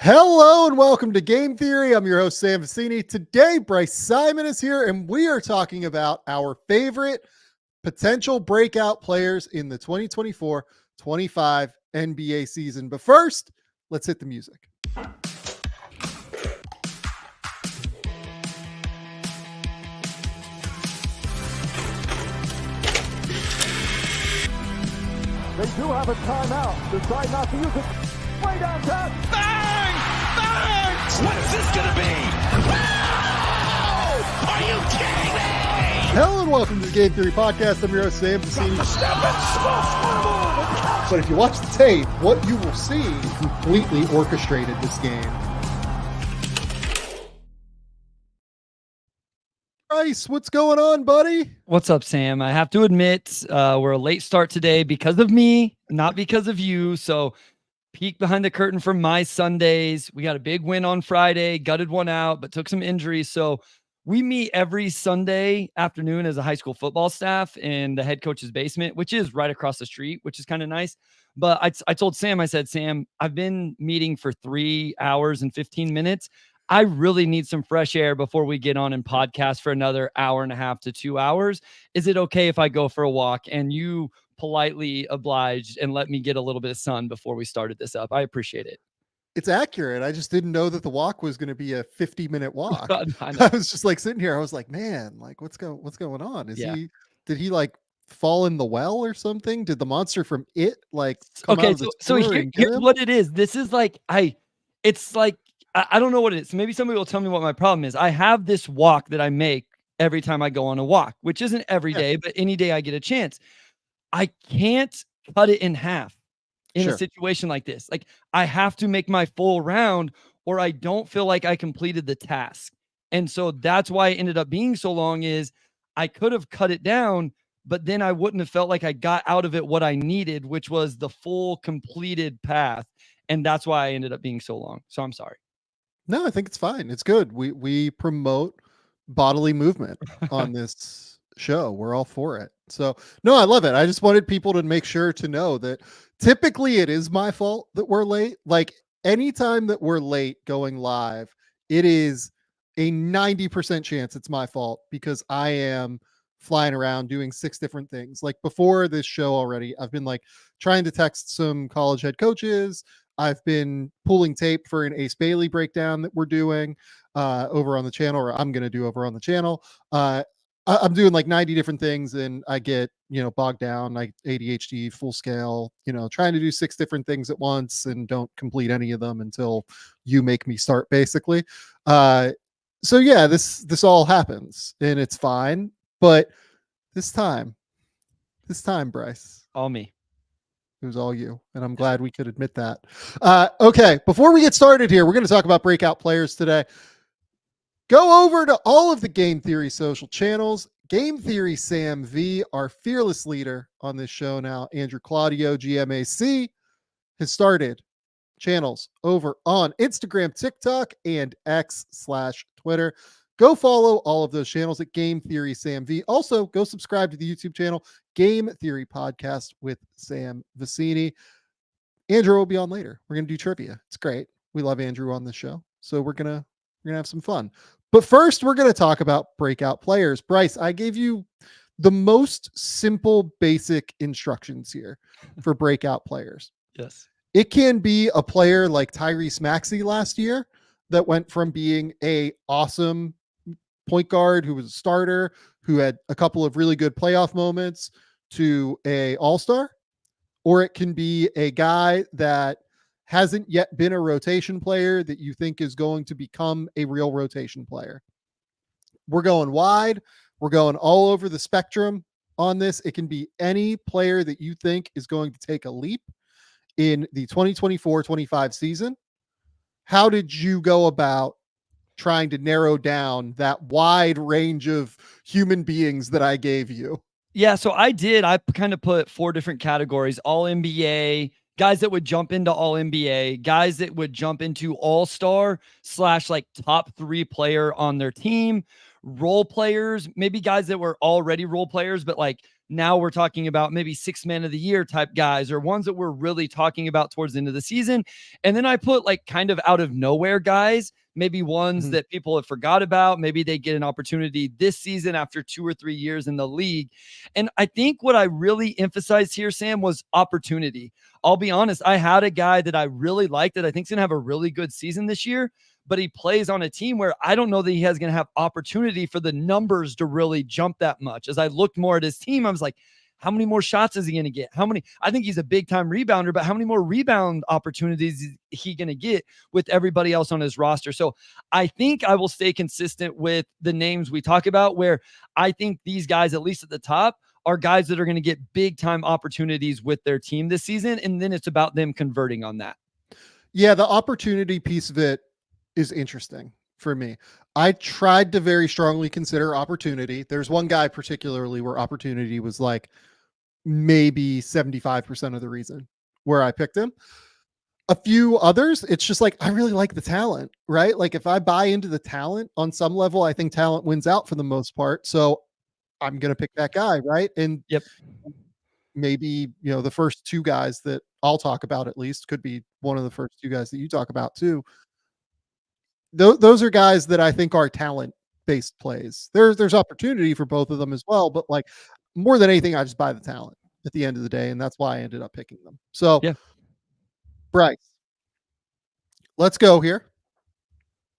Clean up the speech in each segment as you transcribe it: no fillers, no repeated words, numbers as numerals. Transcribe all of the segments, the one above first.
Hello and welcome to Game Theory. I'm your host, Sam Vecenie. Today, Bryce Simon is here, and we are talking about our favorite potential breakout players in the 2024-25 NBA season. But first, let's hit the music. They do have a timeout. Decide not to use it. Way downtown. Bang! Bang! What's this gonna be? Wow! Are you kidding me? Hello and welcome to the Game Theory Podcast. I'm your host, Sam Vecenie. But if you watch the tape, what you will see completely orchestrated this game. Bryce, what's going on, buddy? What's up, Sam? I have to admit, we're a late start today because of me, not because of you. So peek behind the curtain for my Sundays. We got a big win on Friday, gutted one out, but took some injuries. So we meet every Sunday afternoon as a high school football staff in the head coach's basement, which is right across the street, which is kind of nice. But I told Sam, I said, Sam, I've been meeting for 3 hours and 15 minutes. I really need some fresh air before we get on and podcast for another hour and a half to 2 hours. Is it okay if I go for a walk? And you politely obliged and let me get a little bit of sun before we started this up. I appreciate it. It's accurate. I just didn't know that the walk was going to be a 50-minute walk. I I was just like sitting here. I was like, man, like what's going on? Did he like fall in the well or something? Did the monster from It like come out of the so tour and get here's him? what it is. This is like I don't know what it is. Maybe somebody will tell me what my problem is. I have this walk that I make every time I go on a walk, which isn't every day, but any day I get a chance. I can't cut it in half in a situation like this. Like I have to make my full round or I don't feel like I completed the task. And so that's why it ended up being so long is I could have cut it down, but then I wouldn't have felt like I got out of it what I needed, which was the full completed path. And that's why I ended up being so long. So I'm sorry. No, I think it's fine. It's good. We promote bodily movement on this show. We're all for it. So no, I love it. I just wanted people to make sure to know that typically it is my fault that we're late. Like anytime that we're late going live, it is a 90% chance it's my fault because I am flying around doing 6 different things. Like before this show already, I've been like trying to text some college head coaches. I've been pulling tape for an Ace Bailey breakdown that we're doing over on the channel, or I'm going to do over on the channel. I'm doing like 90 different things and I get, bogged down, like ADHD, full scale, trying to do 6 different things at once and don't complete any of them until you make me start basically. So yeah, this all happens and it's fine. But this time, Bryce. All me. It was all you, and I'm glad we could admit that. Okay, before we get started here, we're going to talk about breakout players today. Go over to all of the Game Theory social channels. Game Theory Sam V, our fearless leader on this show now, Andrew Claudio, GMAC, has started channels over on Instagram, TikTok, and X/Twitter. Go follow all of those channels at Game Theory Sam V. Also, go subscribe to the YouTube channel, Game Theory Podcast with Sam Vecenie. Andrew will be on later. We're going to do trivia. It's great. We love Andrew on this show. So we're going to have some fun. But first, we're going to talk about breakout players. Bryce, I gave you the most simple, basic instructions here for breakout players. Yes. It can be a player like Tyrese Maxey last year that went from being a awesome point guard who was a starter, who had a couple of really good playoff moments, to a all-star, or it can be a guy that hasn't yet been a rotation player that you think is going to become a real rotation player. We're going wide. We're going all over the spectrum on this. It can be any player that you think is going to take a leap in the 2024-25 season. How did you go about trying to narrow down that wide range of human beings that I gave you? Yeah, so I kind of put 4 different categories: all NBA, guys that would jump into all NBA, guys that would jump into all-star / like top 3 player on their team, role players, maybe guys that were already role players, but like now we're talking about maybe 6 man of the year type guys, or ones that we're really talking about towards the end of the season. And then I put like kind of out of nowhere guys, maybe ones that people have forgot about. Maybe they get an opportunity this season after 2 or 3 years in the league. And I think what I really emphasized here, Sam, was opportunity. I'll be honest, I had a guy that I really liked that I think is going to have a really good season this year, but he plays on a team where I don't know that he has going to have opportunity for the numbers to really jump that much. As I looked more at his team, I was like, how many more shots is he going to get? How many? I think he's a big time rebounder, but how many more rebound opportunities is he going to get with everybody else on his roster? So I think I will stay consistent with the names we talk about, where I think these guys, at least at the top, are guys that are going to get big time opportunities with their team this season. And then it's about them converting on that. Yeah, the opportunity piece of it is interesting for me. I tried to very strongly consider opportunity. There's one guy particularly where opportunity was like maybe 75% of the reason where I picked him. A few others, it's just like, I really like the talent, right? Like if I buy into the talent on some level, I think talent wins out for the most part. So I'm going to pick that guy, right? And maybe, the first two guys that I'll talk about at least could be one of the first two guys that you talk about too. Those are guys that I think are talent-based plays. There's opportunity for both of them as well, but like more than anything, I just buy the talent at the end of the day, and that's why I ended up picking them. So, Bryce, let's go here.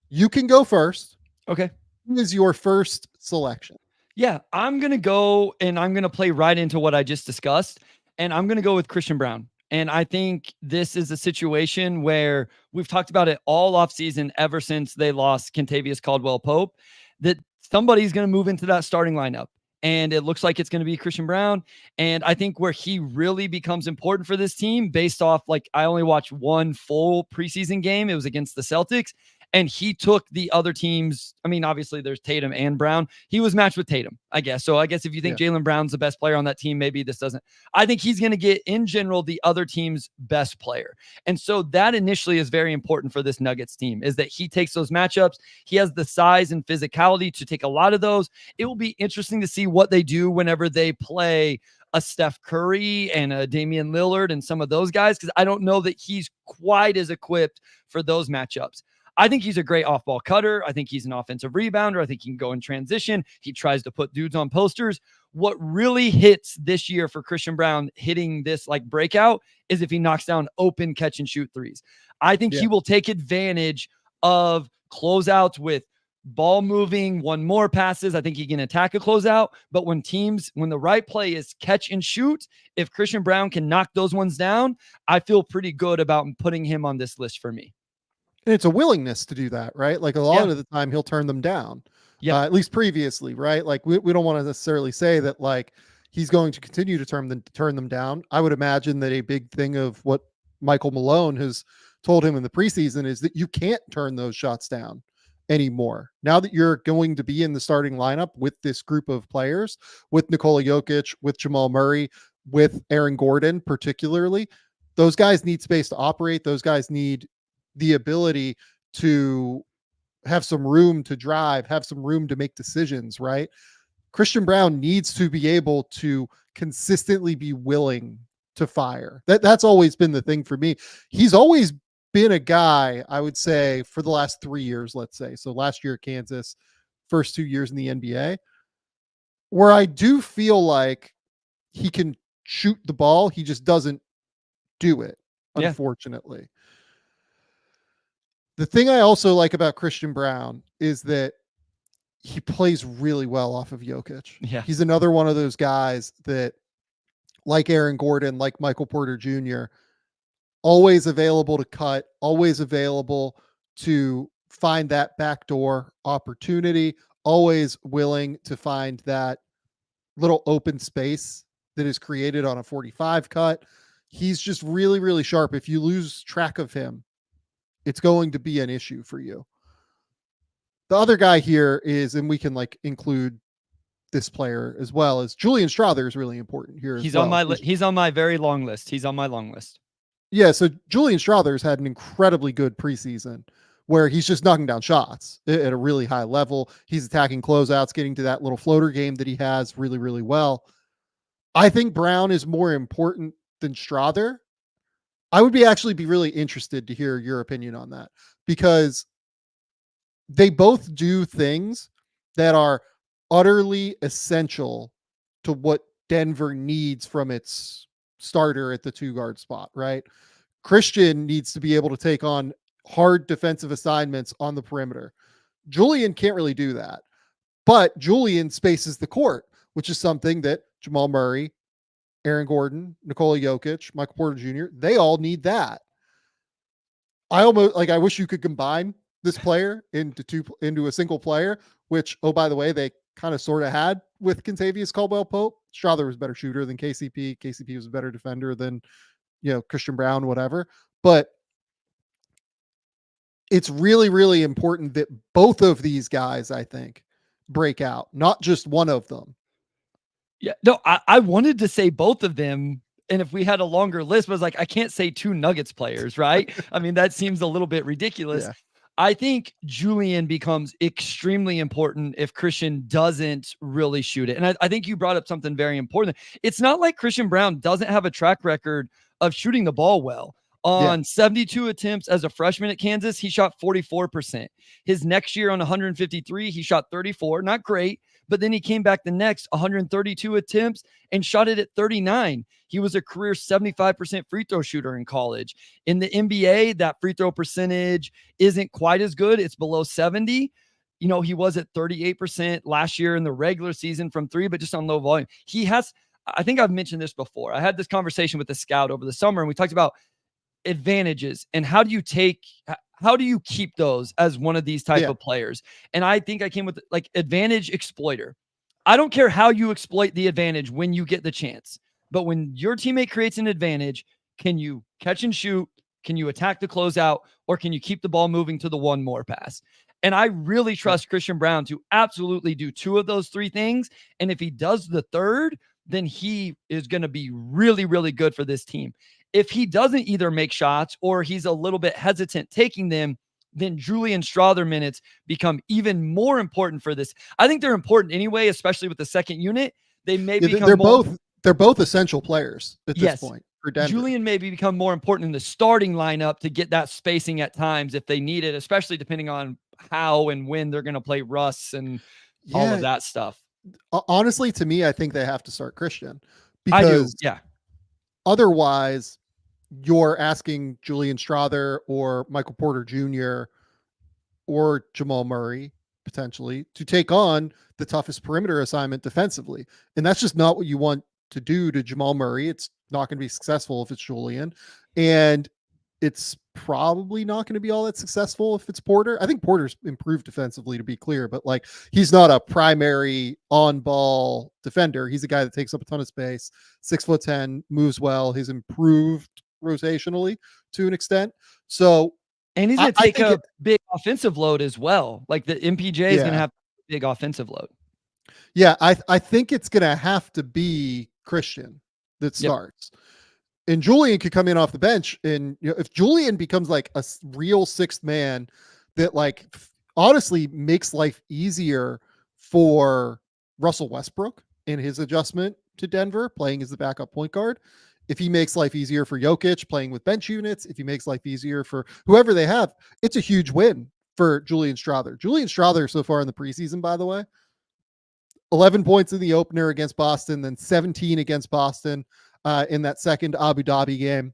You can go first. Okay. Who is your first selection? Yeah, I'm going to go and I'm going to play right into what I just discussed, and I'm going to go with Christian Braun. And I think this is a situation where we've talked about it all offseason ever since they lost Kentavious Caldwell-Pope, that somebody's going to move into that starting lineup. And it looks like it's going to be Christian Braun. And I think where he really becomes important for this team, based off, like, I only watched one full preseason game. It was against the Celtics. And he took the other teams. I mean, obviously there's Tatum and Brown. He was matched with Tatum, I guess. So I guess if you think Jalen Brown's the best player on that team, maybe this doesn't. I think he's going to get, in general, the other team's best player. And so that initially is very important for this Nuggets team, is that he takes those matchups. He has the size and physicality to take a lot of those. It will be interesting to see what they do whenever they play a Steph Curry and a Damian Lillard and some of those guys, because I don't know that he's quite as equipped for those matchups. I think he's a great off-ball cutter. I think he's an offensive rebounder. I think he can go in transition. He tries to put dudes on posters. What really hits this year for Christian Braun hitting this like breakout is if he knocks down open catch and shoot threes. I think he will take advantage of closeouts with ball moving, one more passes. I think he can attack a closeout, but when the right play is catch and shoot, if Christian Braun can knock those ones down, I feel pretty good about putting him on this list for me. And it's a willingness to do that, right? Like a lot of the time he'll turn them down. At least previously, right? Like we don't want to necessarily say that like he's going to continue to turn them down. I would imagine that a big thing of what Michael Malone has told him in the preseason is that you can't turn those shots down anymore. Now that you're going to be in the starting lineup with this group of players, with Nikola Jovic, with Jamal Murray, with Aaron Gordon particularly, those guys need space to operate. Those guys need the ability to have some room to drive, have some room to make decisions, right? Christian Braun needs to be able to consistently be willing to fire. That's always been the thing for me. He's always been a guy, I would say, for the last 3 years, let's say. So last year at Kansas, first 2 years in the NBA, where I do feel like he can shoot the ball. He just doesn't do it, unfortunately. The thing I also like about Christian Braun is that he plays really well off of Jokic. Yeah. He's another one of those guys that, like Aaron Gordon, like Michael Porter Jr., always available to cut, always available to find that backdoor opportunity, always willing to find that little open space that is created on a 45 cut. He's just really, really sharp. If you lose track of him, it's going to be an issue for you. The other guy here is, and we can like include this player as well, as Julian Strawther is really important here. He's on my he's on my very long list. He's on my long list. Yeah, so Julian Strawther's had an incredibly good preseason where he's just knocking down shots at a really high level. He's attacking closeouts, getting to that little floater game that he has really, really well. I think Braun is more important than Strawther. I would actually be really interested to hear your opinion on that, because they both do things that are utterly essential to what Denver needs from its starter at the 2-guard spot, right? Christian needs to be able to take on hard defensive assignments on the perimeter. Julian can't really do that, but Julian spaces the court, which is something that Jamal Murray, Aaron Gordon, Nikola Jovic, Michael Porter Jr., they all need that. I wish you could combine this player into a single player, which, oh, by the way, they kind of sort of had with Kentavious Caldwell-Pope. Strawther was a better shooter than KCP. KCP was a better defender than, Christian Braun, whatever. But it's really, really important that both of these guys, I think, break out, not just one of them. Yeah, no, I wanted to say both of them. And if we had a longer list, but I was like, I can't say 2 Nuggets players, right? I mean, that seems a little bit ridiculous. Yeah. I think Julian becomes extremely important if Christian doesn't really shoot it. And I think you brought up something very important. It's not like Christian Braun doesn't have a track record of shooting the ball well. On 72 attempts as a freshman at Kansas, he shot 44%. His next year on 153, he shot 34. Not great, but then he came back the next 132 attempts and shot it at 39. He was a career 75% free throw shooter in college. In the NBA, that free throw percentage isn't quite as good. It's below 70. He was at 38% last year in the regular season from 3, but just on low volume. I think I've mentioned this before. I had this conversation with the scout over the summer, and we talked about advantages and how do you keep those as one of these type of players. And I think I came with like advantage exploiter. I don't care how you exploit the advantage when you get the chance, but when your teammate creates an advantage, can you catch and shoot? Can you attack the closeout, or can you keep the ball moving to the one more pass? And I really trust Christian Braun to absolutely do 2 of those 3 things. And if he does the third, then he is going to be really, really good for this team. If he doesn't either make shots or he's a little bit hesitant taking them, then Julian Strawther minutes become even more important for this. I think they're important anyway, especially with the second unit. They may become they're both essential players at this point for Denver. Julian may become more important in the starting lineup to get that spacing at times if they need it, especially depending on how and when they're going to play Russ and all of that stuff. Honestly, to me, I think they have to start Christian, because I do. Yeah. Otherwise, you're asking Julian Strawther or Michael Porter Jr. or Jamal Murray potentially to take on the toughest perimeter assignment defensively. And that's just not what you want to do to Jamal Murray. It's not going to be successful if it's Julian. And it's probably not going to be all that successful if it's Porter. I think Porter's improved defensively, to be clear, but like he's not a primary on-ball defender. He's a guy that takes up a ton of space, 6'10", moves well. He's improved rotationally to an extent. So, and he's going to take a big offensive load as well. Like the MPJ is going to have a big offensive load. Yeah, I think it's going to have to be Christian that starts. And Julian could come in off the bench. And if Julian becomes like a real 6th man that like honestly makes life easier for Russell Westbrook in his adjustment to Denver, playing as the backup point guard. If he makes life easier for Jokic playing with bench units, if he makes life easier for whoever they have, it's a huge win for Julian Strawther. Julian Strawther so far in the preseason, by the way, 11 points in the opener against Boston, then 17 against Boston in that second Abu Dhabi game,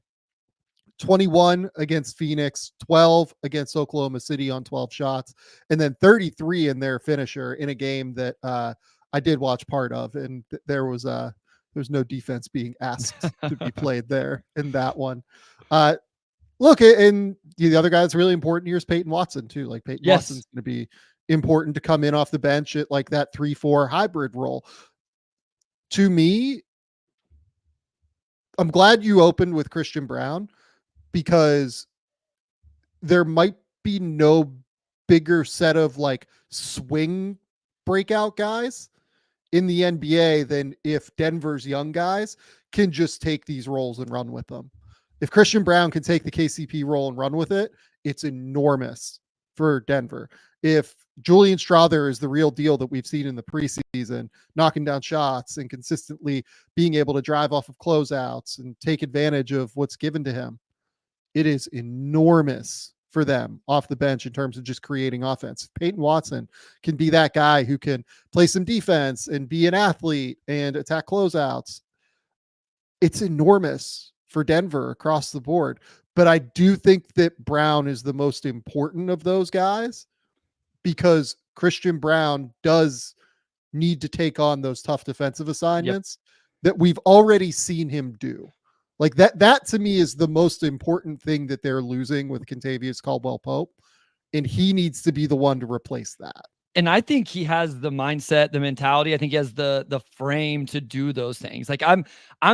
21 against Phoenix, 12 against Oklahoma City on 12 shots, and then 33 in their finisher in a game that I did watch part of, and there was no defense being asked to be played there in that one. Look, and the other guy that's really important here is Peyton Watson too. Like Peyton Watson's going to be important to come in off the bench at like that 3-4 hybrid role. To me, I'm glad you opened with Christian Braun, because there might be no bigger set of like swing breakout guys in the NBA than if Denver's young guys can just take these roles and run with them. If Christian Braun can take the KCP role and run with it, it's enormous for Denver. If Julian Strawther is the real deal that we've seen in the preseason, knocking down shots and consistently being able to drive off of closeouts and take advantage of what's given to him, it is enormous for them off the bench in terms of just creating offense. Peyton Watson can be that guy who can play some defense and be an athlete and attack closeouts. It's enormous for Denver across the board. But I do think that Braun is the most important of those guys, because Christian Braun does need to take on those tough defensive assignments that we've already seen him do. Like that to me is the most important thing that they're losing with Kentavious Caldwell-Pope, and he needs to be the one to replace that. And I think he has the mindset, the mentality. I think he has the frame to do those things. Like I'm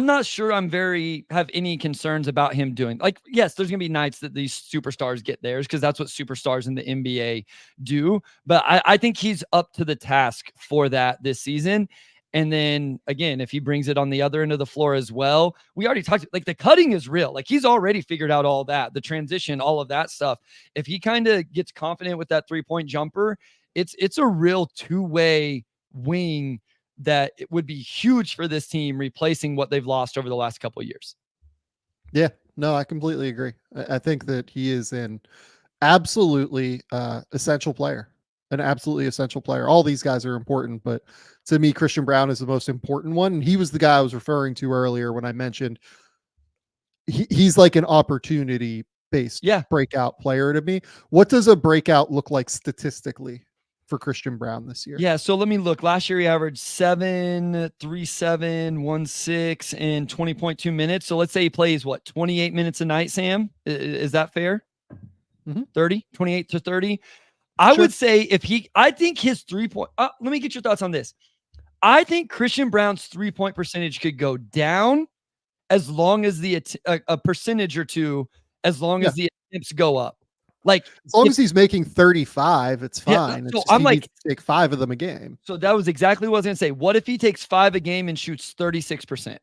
not sure have any concerns about him doing, like, yes, there's gonna be nights that these superstars get theirs because that's what superstars in the NBA do. But I think he's up to the task for that this season. And then again, if he brings it on the other end of the floor as well, we already talked, like the cutting is real. Like he's already figured out all that, the transition, all of that stuff. If he kind of gets confident with that 3-point jumper, it's a real two-way wing that it would be huge for this team, replacing what they've lost over the last couple of years. Yeah, no, I completely agree. I think that he is an absolutely essential player, an absolutely essential player. All these guys are important, but to me, Christian Braun is the most important one. And he was the guy I was referring to earlier when I mentioned he's like an opportunity-based breakout player to me. What does a breakout look like statistically for Christian Braun this year? Yeah, so let me look. Last year he averaged 7, 3, 7, 1, 6, and 20.2 minutes. So let's say he plays 28 minutes a night, Sam? Is that fair? 30, 28 to 30. I would say I think his 3-point, let me get your thoughts on this. I think Christian Braun's 3-point percentage could go down as long as a percentage or two, as long as the attempts go up. Like as long as he's making 35, it's fine. So I'm like, take 5 of them a game. So that was exactly what I was going to say. What if he takes 5 a game and shoots 36%?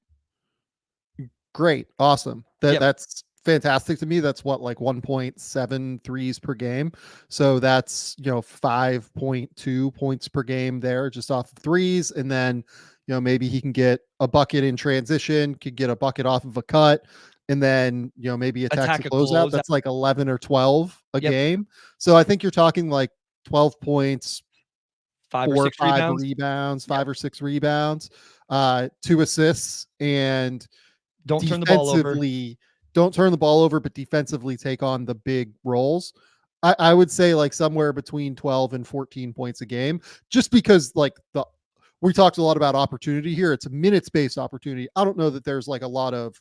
Great. Awesome. That's fantastic to me. That's like 1.7 threes per game. So that's, 5.2 points per game there just off of threes. And then, maybe he can get a bucket in transition, could get a bucket off of a cut, and then, maybe attack a closeout. That's like 11 or 12 a game. So I think you're talking like 12 points, 5 or 6 rebounds, 5 or 6 rebounds, 2 assists, and don't turn the ball over. Don't turn the ball over, but defensively take on the big roles. I would say like somewhere between 12 and 14 points a game, just because we talked a lot about opportunity here. It's a minutes-based opportunity. I don't know that there's like a lot of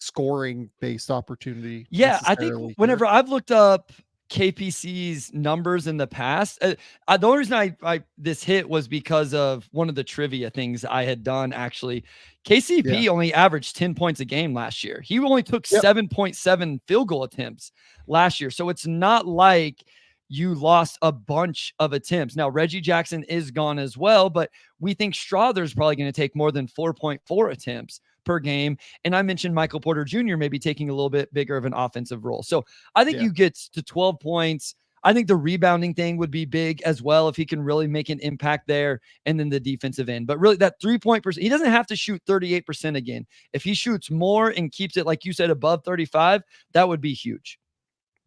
scoring-based opportunity. Yeah, I think whenever I've looked up KPC's numbers in the past, the only reason I this hit was because of one of the trivia things I had done. Actually, KCP only averaged 10 points a game last year. He only took 7.7 field goal attempts last year. So it's not like you lost a bunch of attempts. Now, Reggie Jackson is gone as well, but we think Strawther is probably going to take more than 4.4 attempts per game. And I mentioned Michael Porter Jr. maybe taking a little bit bigger of an offensive role. So I think you get to 12 points. I think the rebounding thing would be big as well if he can really make an impact there, and then the defensive end. But really that 3-point percent, he doesn't have to shoot 38% again. If he shoots more and keeps it, like you said, above 35, that would be huge.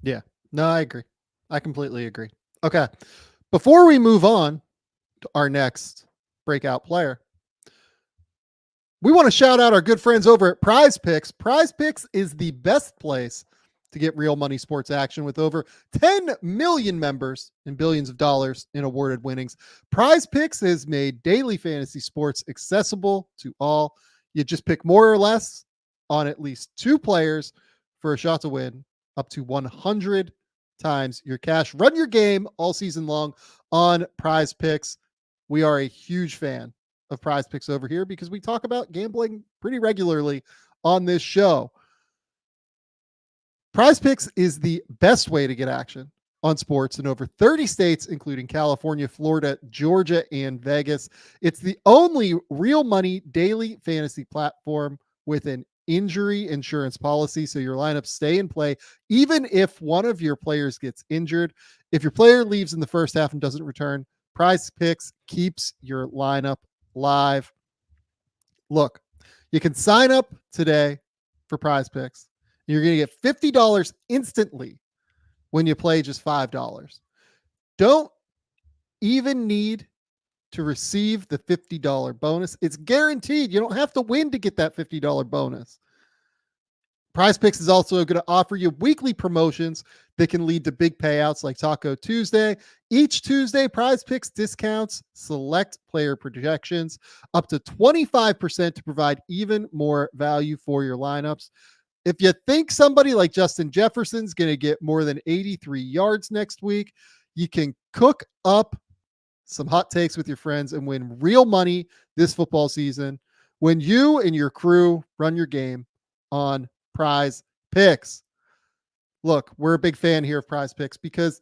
Yeah, no, I agree. I completely agree. Okay. Before we move on to our next breakout player, we want to shout out our good friends over at Prize Picks. Prize Picks is the best place to get real money sports action with over 10 million members and billions of dollars in awarded winnings. Prize Picks has made daily fantasy sports accessible to all. You just pick more or less on at least 2 players for a shot to win up to 100 times your cash. Run your game all season long on Prize Picks. We are a huge fan of Prize Picks over here because we talk about gambling pretty regularly on this show. Prize Picks is the best way to get action on sports in over 30 states, including California, Florida, Georgia, and Vegas. It's the only real money daily fantasy platform with an injury insurance policy, so your lineups stay in play even if one of your players gets injured. If your player leaves in the first half and doesn't return, Prize Picks keeps your lineup live. Look, you can sign up today for Prize Picks. You're going to get $50 instantly when you play just $5. Don't even need to receive the $50 bonus. It's guaranteed. You don't have to win to get that $50 bonus. Prize Picks is also going to offer you weekly promotions that can lead to big payouts like Taco Tuesday. Each Tuesday, Prize Picks discounts select player projections up to 25% to provide even more value for your lineups. If you think somebody like Justin Jefferson's going to get more than 83 yards next week, you can cook up some hot takes with your friends and win real money this football season when you and your crew run your game on Prize Picks. Look, we're a big fan here of Prize Picks because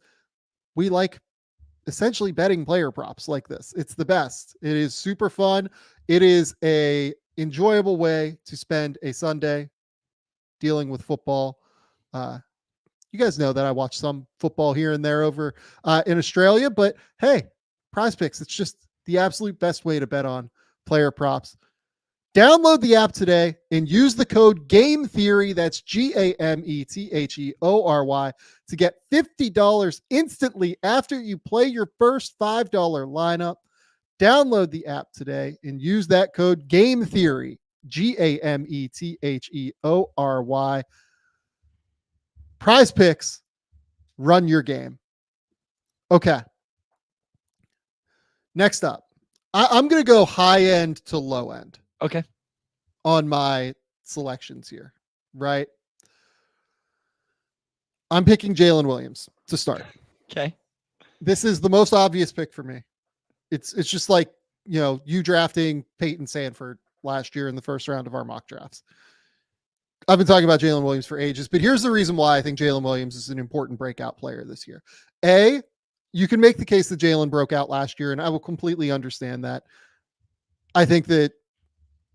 we like essentially betting player props like this. It's the best. It is super fun. It is a enjoyable way to spend a Sunday dealing with football. You guys know that I watch some football here and there over in Australia, but hey, Prize Picks, it's just the absolute best way to bet on player props. Download the app today and use the code GAMETHEORY, that's GAMETHEORY, to get $50 instantly after you play your first $5 lineup. Download the app today and use that code GAMETHEORY, GAMETHEORY. Prize Picks, run your game. Okay. Next up, I'm going to go high end to low end. Okay. On my selections here, right? I'm picking Jalen Williams to start. Okay. This is the most obvious pick for me. It's just like, you drafting Peyton Sanford last year in the first round of our mock drafts. I've been talking about Jalen Williams for ages, but here's the reason why I think Jalen Williams is an important breakout player this year. A, you can make the case that Jalen broke out last year, and I will completely understand that. I think that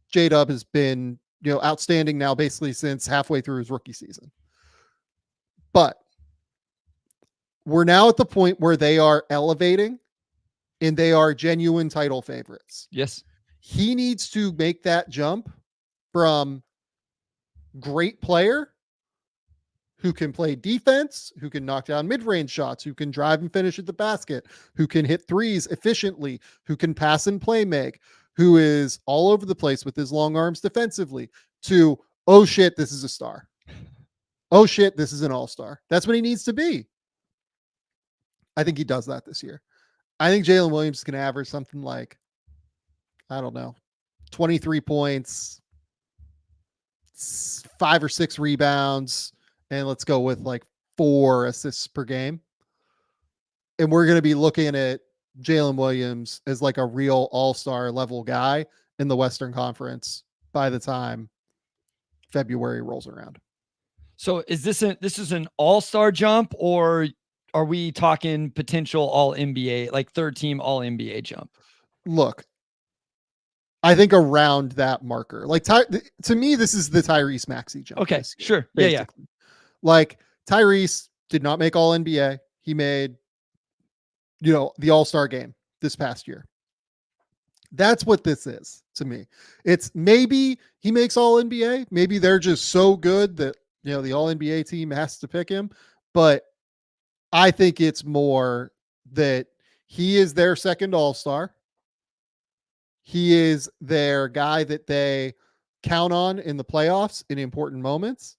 J-Dub has been, outstanding now basically since halfway through his rookie season. But we're now at the point where they are elevating and they are genuine title favorites. Yes. He needs to make that jump from great player who can play defense, who can knock down mid-range shots, who can drive and finish at the basket, who can hit threes efficiently, who can pass and play make, who is all over the place with his long arms defensively, to, oh shit, this is a star. Oh shit, this is an all-star. That's what he needs to be. I think he does that this year. I think Jalen Williams is going to average something like, 23 points, 5 or 6 rebounds, and let's go with like 4 assists per game. And we're going to be looking at Jalen Williams as like a real all-star level guy in the Western Conference by the time February rolls around. So is this an all-star jump, or are we talking potential all NBA, like third team all NBA jump? Look, I think around that marker, like to me, this is the Tyrese Maxey jump. Okay, sure. Basically. Yeah. Like Tyrese did not make all NBA. He made, the all-star game this past year. That's what this is to me. It's maybe he makes all NBA. Maybe they're just so good that, the all NBA team has to pick him. But I think it's more that he is their second all-star. He is their guy that they count on in the playoffs in important moments.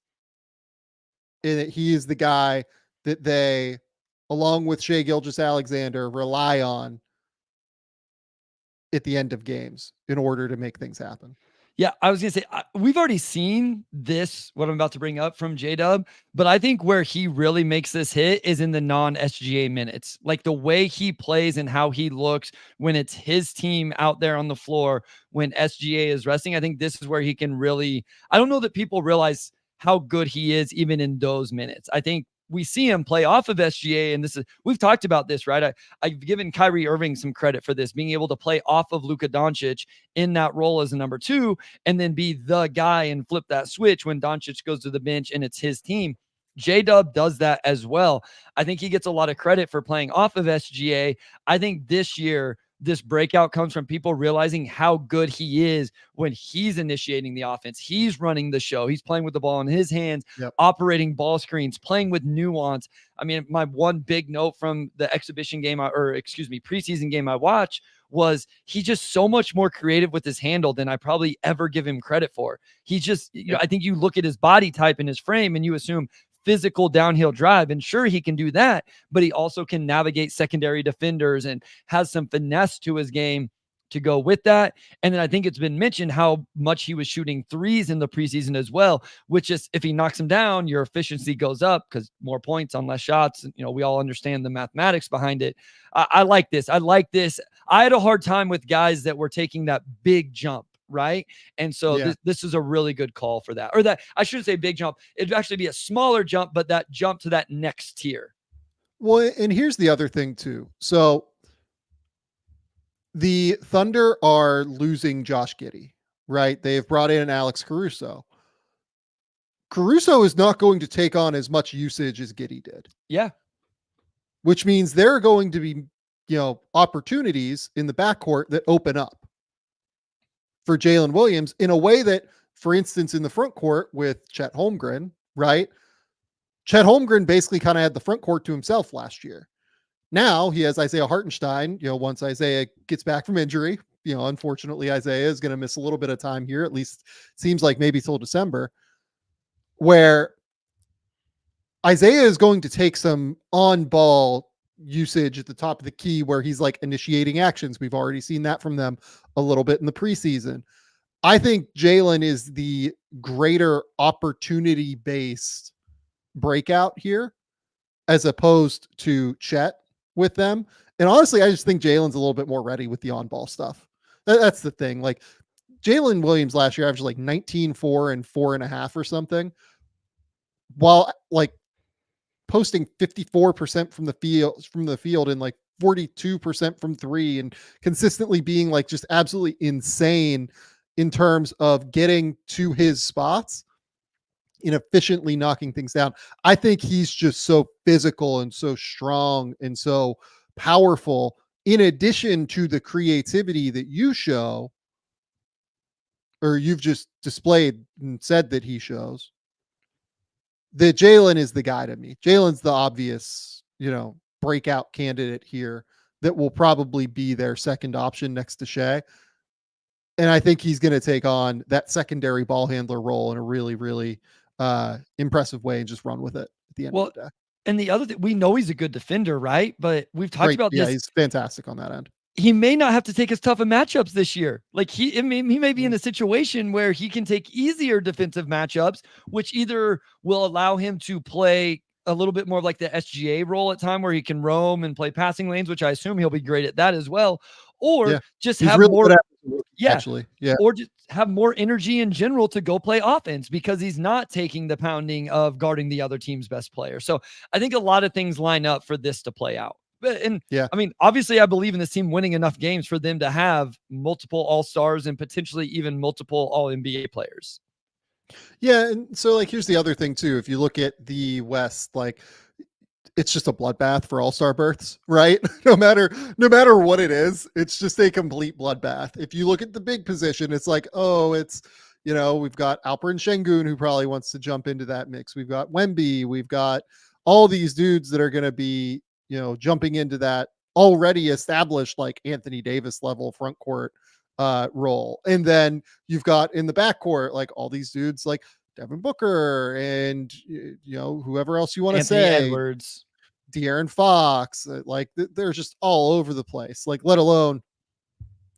And that he is the guy that they, along with Shai Gilgeous-Alexander, rely on at the end of games in order to make things happen. Yeah, I was going to say, we've already seen this, what I'm about to bring up from J-Dub, but I think where he really makes this hit is in the non-SGA minutes. Like the way he plays and how he looks when it's his team out there on the floor, when SGA is resting. I think this is where he can really, I don't know that people realize how good he is even in those minutes. I think we see him play off of SGA, and we've talked about this, right? I've given Kyrie Irving some credit for this, being able to play off of Luka Doncic in that role as a number 2, and then be the guy and flip that switch when Doncic goes to the bench and it's his team. J-Dub does that as well. I think he gets a lot of credit for playing off of SGA. I think this year, this breakout comes from people realizing how good he is when he's initiating the offense. He's running the show. He's playing with the ball in his hands, operating ball screens, playing with nuance. I mean, my one big note from the preseason game I watched was he's just so much more creative with his handle than I probably ever give him credit for. He's just, I think you look at his body type and his frame and you assume physical downhill drive, and sure, he can do that, but he also can navigate secondary defenders and has some finesse to his game to go with that. And then I think it's been mentioned how much he was shooting threes in the preseason as well, which is, if he knocks them down, your efficiency goes up because more points on less shots. We all understand the mathematics behind it. I like this. I had a hard time with guys that were taking that big jump, right? And so this is a really good call for that. Or that, I shouldn't say big jump. It'd actually be a smaller jump, but that jump to that next tier. Well, and here's the other thing too. So the Thunder are losing Josh Giddey, right? They've brought in Alex Caruso. Caruso is not going to take on as much usage as Giddey did. Yeah. Which means there are going to be, opportunities in the backcourt that open up for Jalen Williams in a way that, for instance, in the front court with Chet Holmgren, right? Chet Holmgren basically kind of had the front court to himself last year. Now he has Isaiah Hartenstein, once Isaiah gets back from injury, unfortunately Isaiah is going to miss a little bit of time here, at least seems like maybe till December, where Isaiah is going to take some on-ball usage at the top of the key where he's like initiating actions. We've already seen that from them a little bit in the preseason. I think Jalen is the greater opportunity-based breakout here as opposed to Chet with them. And honestly, I just think Jalen's a little bit more ready with the on-ball stuff. That's the thing. Like Jalen Williams last year averaged like 19, 4 and 4.5 or something, while like posting 54% from the field and like 42% from 3 and consistently being like just absolutely insane in terms of getting to his spots and efficiently knocking things down. I think he's just so physical and so strong and so powerful, in addition to the creativity that you show, or you've just displayed and said that he shows, that Jalen is the guy to me. Jalen's the obvious, breakout candidate here that will probably be their second option next to Shea. And I think he's going to take on that secondary ball handler role in a really, really impressive way and just run with it at the end of the day. And the other thing, we know he's a good defender, right? But we've talked about this. Yeah, he's fantastic on that end. He may not have to take as tough of matchups this year. Like he may be in a situation where he can take easier defensive matchups, which either will allow him to play a little bit more of like the SGA role at time where he can roam and play passing lanes, which I assume he'll be great at that as well. Or just have really more, or just have more energy in general to go play offense because he's not taking the pounding of guarding the other team's best player. So I think a lot of things line up for this to play out. And I mean, obviously I believe in this team winning enough games for them to have multiple all-stars and potentially even multiple all-NBA players. Yeah. And so like, here's the other thing too. If you look at the West, like it's just a bloodbath for all-star berths, right? No matter what it is, it's just a complete bloodbath. If you look at the big position, it's like, oh, it's, we've got Alperen Şengün who probably wants to jump into that mix. We've got Wemby. We've got all these dudes that are going to be, jumping into that already established, like Anthony Davis level front court role. And then you've got in the backcourt, like all these dudes like Devin Booker and, whoever else you want to say, Edwards, De'Aaron Fox, like they're just all over the place, like let alone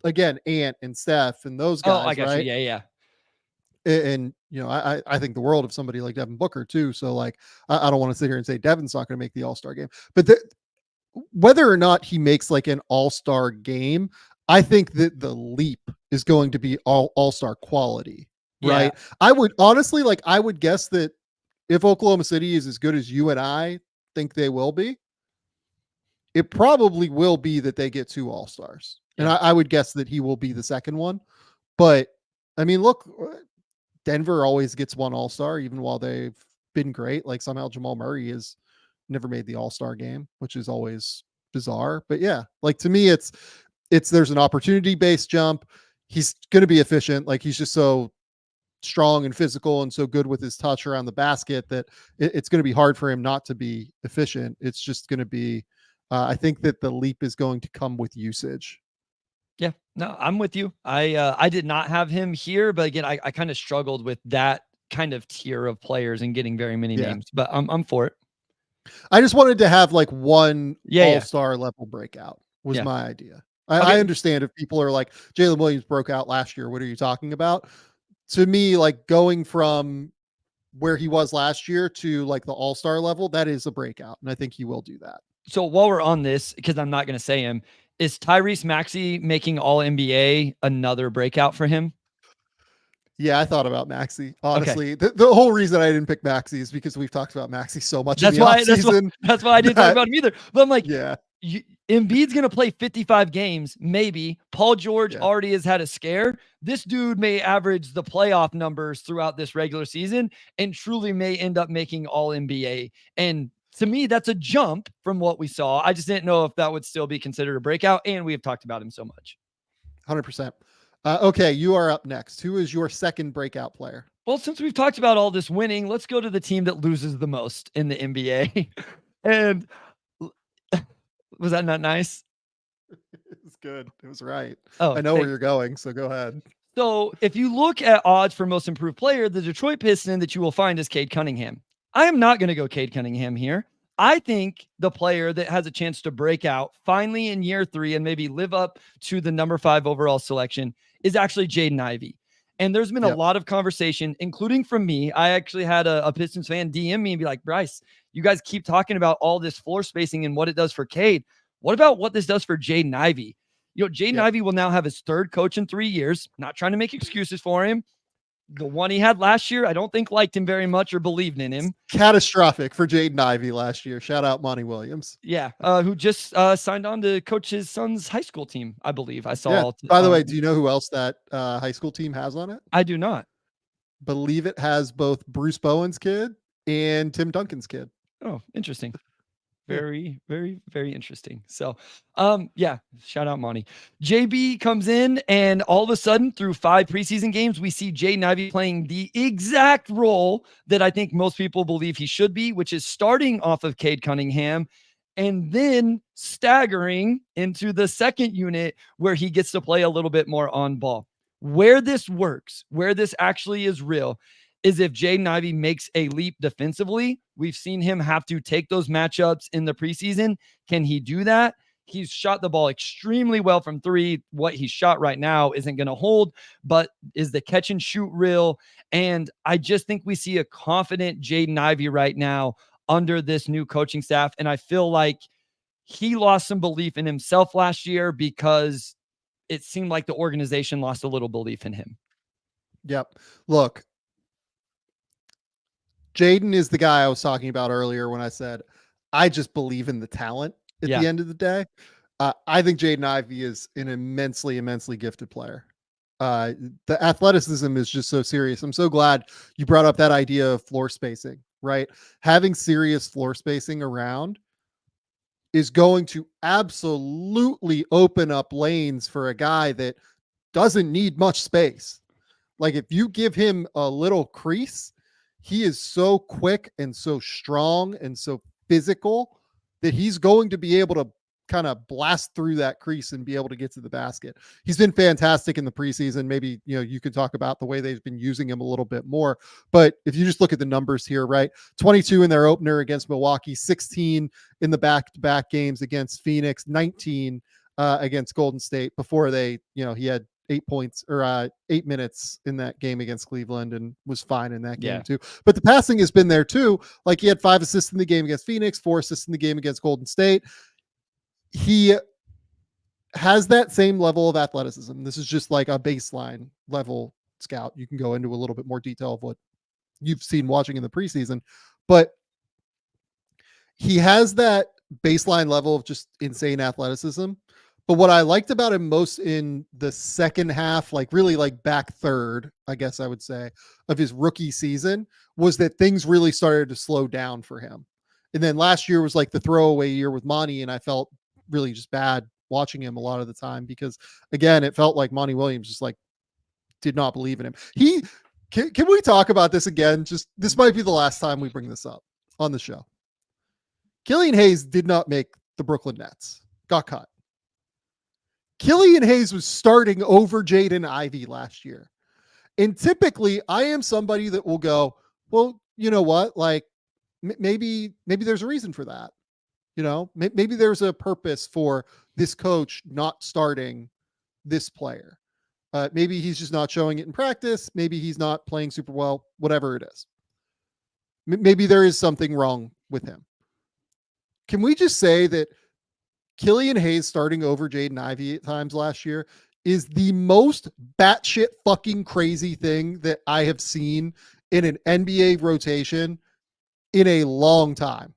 again, Ant and Steph and those guys. Oh, I got right? you. Yeah. And I think the world of somebody like Devin Booker too. So like, I don't want to sit here and say Devin's not going to make the all-star game, but whether or not he makes like an all-star game, I think that the leap is going to be all-star quality, right? I would honestly, I would guess that if Oklahoma City is as good as you and I think they will be, it probably will be that they get 2 All-Stars. And Yeah. I would guess that he will be the second one. But I mean, look, Denver always gets 1 All-Star, even while they've been great. Like somehow Jamal Murray has never made the All-Star game, which is always bizarre. But yeah, like to me, it's there's an opportunity-based jump. He's going to be efficient. Like he's just so strong and physical and so good with his touch around the basket that it's going to be hard for him not to be efficient. It's just going to be, I think that the leap is going to come with usage. Yeah, no, I'm with you. I did not have him here, but again, I kind of struggled with that kind of tier of players and getting very many names, but I'm for it. I just wanted to have like one Yeah, all-star level breakout was Yeah. my idea. Okay. I understand if people are like, Jalen Williams broke out last year. What are you talking about? To me, like going from where he was last year to like the all-star level, that is a breakout. And I think he will do that. So while we're on this, because I'm not going to say him, is Tyrese Maxey making all NBA another breakout for him? Yeah, I thought about Maxey. Honestly, the whole reason I didn't pick Maxey is because we've talked about Maxey so much. That's why I didn't talk about him either. But I'm like, yeah, Embiid's going to play 55 games, maybe. Paul George already has had a scare. This dude may average the playoff numbers throughout this regular season and truly may end up making all NBA. And to me, that's a jump from what we saw. I just didn't know if that would still be considered a breakout. And we have talked about him so much. 100%. Okay, you are up next. Who is your second breakout player? Well, since we've talked about all this winning, let's go to the team that loses the most in the NBA. And was that not nice? It was good. It was right. Oh, I know where you're going, so go ahead. So if you look at odds for most improved player, the Detroit Piston that you will find is Cade Cunningham. I am not going to go Cade Cunningham here. I think the player that has a chance to break out finally in year 3 and maybe live up to the number 5 overall selection is actually Jaden Ivey. And there's been a lot of conversation, including from me. I actually had a Pistons fan DM me and be like, Bryce, you guys keep talking about all this floor spacing and what it does for Cade. What about what this does for Jaden Ivey? You know, Jaden Ivey will now have his 3rd coach in 3 years. Not trying to make excuses for him. The one he had last year, I don't think liked him very much or believed in him. Catastrophic for Jaden Ivey last year. Shout out Monty Williams. Yeah, who just signed on to coach his son's high school team, I believe. I saw. Yeah. By the way, do you know who else that high school team has on it? I do not. Believe it has both Bruce Bowen's kid and Tim Duncan's kid. Oh, interesting. Very, very, very interesting. So, yeah, shout out Monty. JB comes in, and all of a sudden, through 5 preseason games, we see Jaden Ivey playing the exact role that I think most people believe he should be, which is starting off of Cade Cunningham and then staggering into the second unit where he gets to play a little bit more on ball. Where this works, where this actually is real, is if Jaden Ivey makes a leap defensively. We've seen him have to take those matchups in the preseason. Can he do that? He's shot the ball extremely well from 3. What he's shot right now isn't going to hold, but is the catch and shoot real? And I just think we see a confident Jaden Ivey right now under this new coaching staff. And I feel like he lost some belief in himself last year because it seemed like the organization lost a little belief in him. Yep. Look, Jaden is the guy I was talking about earlier when I said, I just believe in the talent at the end of the day. I think Jaden Ivey is an immensely, immensely gifted player. The athleticism is just so serious. I'm so glad you brought up that idea of floor spacing, right? Having serious floor spacing around is going to absolutely open up lanes for a guy that doesn't need much space. Like if you give him a little crease, he is so quick and so strong and so physical that he's going to be able to kind of blast through that crease and be able to get to the basket. He's been fantastic in the preseason. Maybe, you could talk about the way they've been using him a little bit more, but if you just look at the numbers here, right? 22 in their opener against Milwaukee, 16 in the back-to-back games against Phoenix, 19 against Golden State before they, he had 8 points or 8 minutes in that game against Cleveland and was fine in that game too. But the passing has been there too. Like he had 5 assists in the game against Phoenix, 4 assists in the game against Golden State. He has that same level of athleticism. This is just like a baseline level scout. You can go into a little bit more detail of what you've seen watching in the preseason, but he has that baseline level of just insane athleticism. But what I liked about him most in the second half, like really like back third, I guess I would say, of his rookie season, was that things really started to slow down for him. And then last year was like the throwaway year with Monty, and I felt really just bad watching him a lot of the time because, again, it felt like Monty Williams just like did not believe in him. Can we talk about this again? Just this might be the last time we bring this up on the show. Killian Hayes did not make the Brooklyn Nets. Got cut. Killian Hayes was starting over Jaden Ivey last year. And typically I am somebody that will go, well, you know what? Like maybe there's a reason for that. You know, maybe there's a purpose for this coach not starting this player. Maybe he's just not showing it in practice. Maybe he's not playing super well, whatever it is. Maybe there is something wrong with him. Can we just say that Killian Hayes starting over Jaden Ivey at times last year is the most batshit fucking crazy thing that I have seen in an NBA rotation in a long time.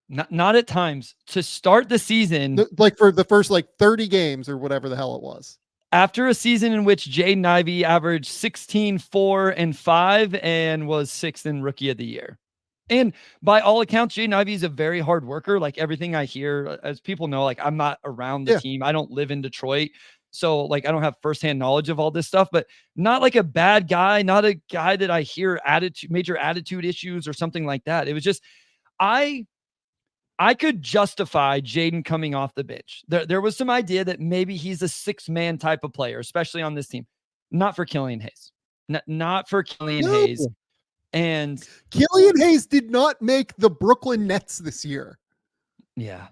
Not at times. To start the season, like for the first like 30 games or whatever the hell it was. After a season in which Jaden Ivey averaged 16, 4, and 5 and was 6th in Rookie of the Year. And by all accounts, Jaden Ivey is a very hard worker. Like everything I hear, as people know, like I'm not around the team. I don't live in Detroit. So like I don't have firsthand knowledge of all this stuff, but not like a bad guy, not a guy that I hear major attitude issues or something like that. It was just, I could justify Jaden coming off the bench. There was some idea that maybe he's a 6-man type of player, especially on this team. Not for Killian Hayes. Not for Killian Hayes. And Killian Hayes did not make the Brooklyn Nets this year. Yeah.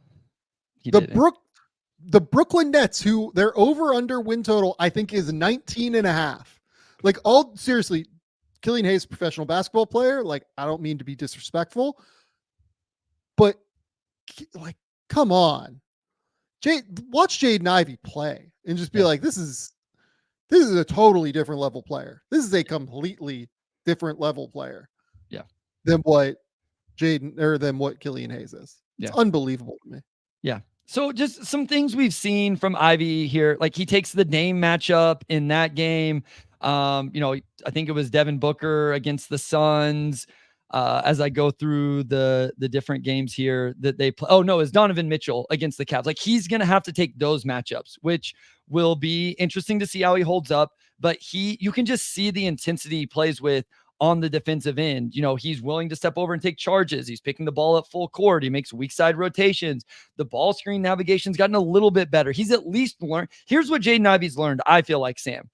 The Brooklyn Nets, who their over-under win total, I think, is 19.5. Like, seriously, Killian Hayes, professional basketball player. Like, I don't mean to be disrespectful, but like, come on. Watch Jaden Ivey play and just be like, this is a totally different level player. This is a completely different level player. Yeah. Than what Killian Hayes is. It's unbelievable to me. Yeah. So just some things we've seen from Ivey here. Like he takes the name matchup in that game. I think it was Devin Booker against the Suns. As I go through the different games here that they play. Oh no, it's Donovan Mitchell against the Cavs. Like he's going to have to take those matchups, which will be interesting to see how he holds up. But you can just see the intensity he plays with on the defensive end. He's willing to step over and take charges. He's picking the ball up full court. He makes weak side rotations. The ball screen navigation's gotten a little bit better. He's at least learned. Here's what Jaden Ivey's learned. I feel like, Sam,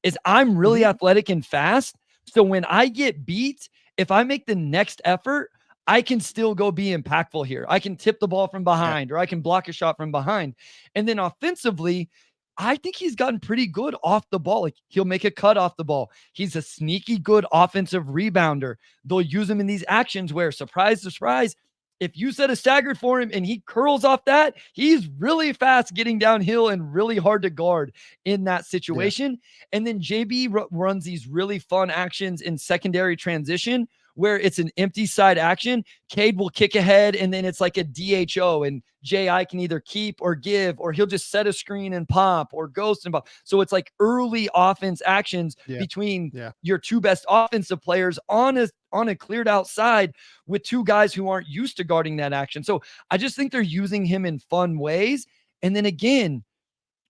is I'm really athletic and fast. So when I get beat, if I make the next effort, I can still go be impactful here. I can tip the ball from behind or I can block a shot from behind. And then offensively, I think he's gotten pretty good off the ball. Like he'll make a cut off the ball. He's a sneaky good offensive rebounder. They'll use him in these actions where, surprise, surprise, if you set a stagger for him and he curls off that, he's really fast getting downhill and really hard to guard in that situation. Yeah. And then JB runs these really fun actions in secondary transition where it's an empty side action. Cade will kick ahead and then it's like a DHO and J.I. can either keep or give, or he'll just set a screen and pop or ghost and pop. So it's like early offense actions between your two best offensive players on a cleared outside with two guys who aren't used to guarding that action. So I just think they're using him in fun ways. And then again,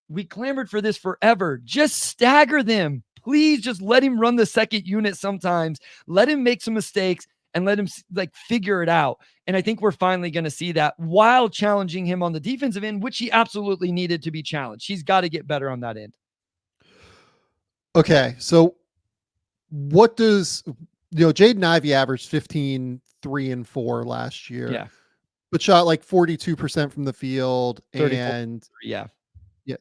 we clamored for this forever. Just stagger them. Please just let him run the second unit sometimes. Let him make some mistakes and let him like figure it out. And I think we're finally going to see that while challenging him on the defensive end, which he absolutely needed to be challenged. He's got to get better on that end. Okay. So what does, Jaden Ivey averaged 15, 3, and 4 last year. Yeah. But shot like 42% from the field 34, and 34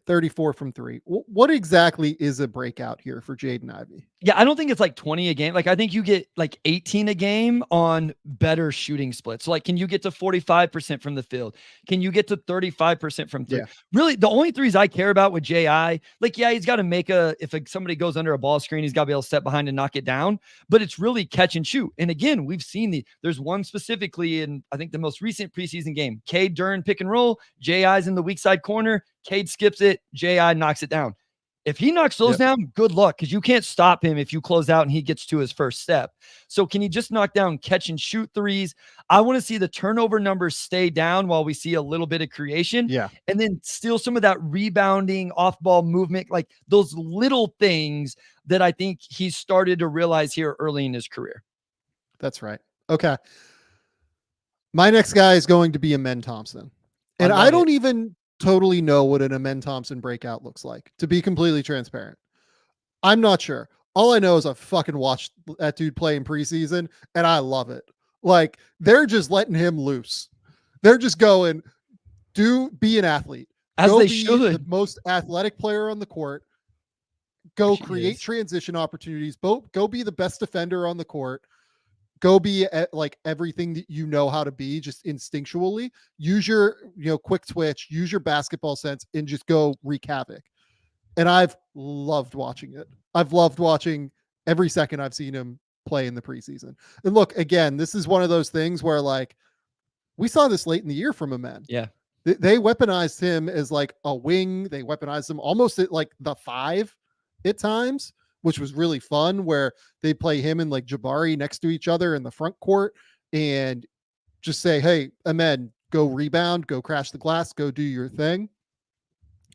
34 from 3. What exactly is a breakout here for Jaden Ivey? Yeah, I don't think it's like 20 a game. Like, I think you get like 18 a game on better shooting splits. So, like, can you get to 45% from the field? Can you get to 35% from three? Yeah. Really, the only threes I care about with JI, like, yeah, he's got to make if somebody goes under a ball screen, he's got to be able to step behind and knock it down. But it's really catch and shoot. And again, we've seen there's one specifically in, I think, the most recent preseason game. Cade during pick and roll, JI's in the weak side corner. Cade skips it, JI knocks it down. If he knocks those down, good luck, because you can't stop him if you close out and he gets to his first step. So can you just knock down catch and shoot threes? I want to see the turnover numbers stay down while we see a little bit of creation. Yeah. And then still some of that rebounding, off-ball movement, like those little things that I think he's started to realize here early in his career. That's right. Okay. My next guy is going to be Mann Thompson. And I don't even totally know what an Mann Thompson breakout looks like, to be completely transparent. I'm not sure. All I know is I fucking watched that dude play in preseason and I love it. Like, they're just letting him loose. They're just going, be an athlete. As go they be should. the most athletic player on the court. Go create transition opportunities. Go be the best defender on the court. Go be like everything that you know how to be, just instinctually. Use your, quick twitch, use your basketball sense, and just go wreak havoc. And I've loved watching it. I've loved watching every second I've seen him play in the preseason. And look, again, this is one of those things where, like, we saw this late in the year from Mann. Yeah. They weaponized him as like a wing. They weaponized him almost at like the 5 at times, which was really fun, where they play him and like Jabari next to each other in the front court and just say, hey, Mann, go rebound, go crash the glass, go do your thing.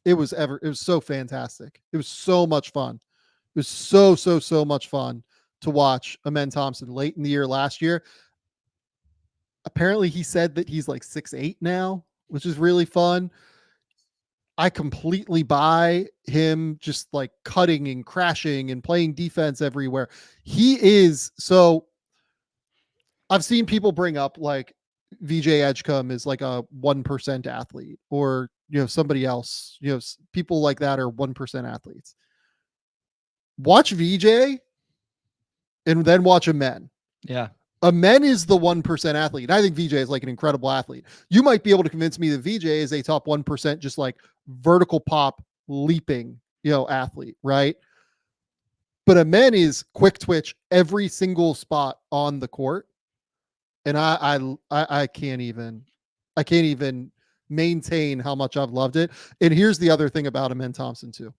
It was so fantastic. It was so much fun. It was so much fun to watch Mann Thompson late in the year last year. Apparently he said that he's like 6'8" now, which is really fun. I completely buy him just like cutting and crashing and playing defense everywhere. He is. So I've seen people bring up like VJ Edgecombe is like a 1% athlete, or, somebody else, people like that are 1% athletes. Watch VJ and then watch Mann. Yeah. Mann is the 1% athlete. I think VJ is like an incredible athlete. You might be able to convince me that VJ is a top 1%, just like vertical pop leaping, athlete, right? But Mann is quick twitch every single spot on the court. And I can't even maintain how much I've loved it. And here's the other thing about Mann Thompson too.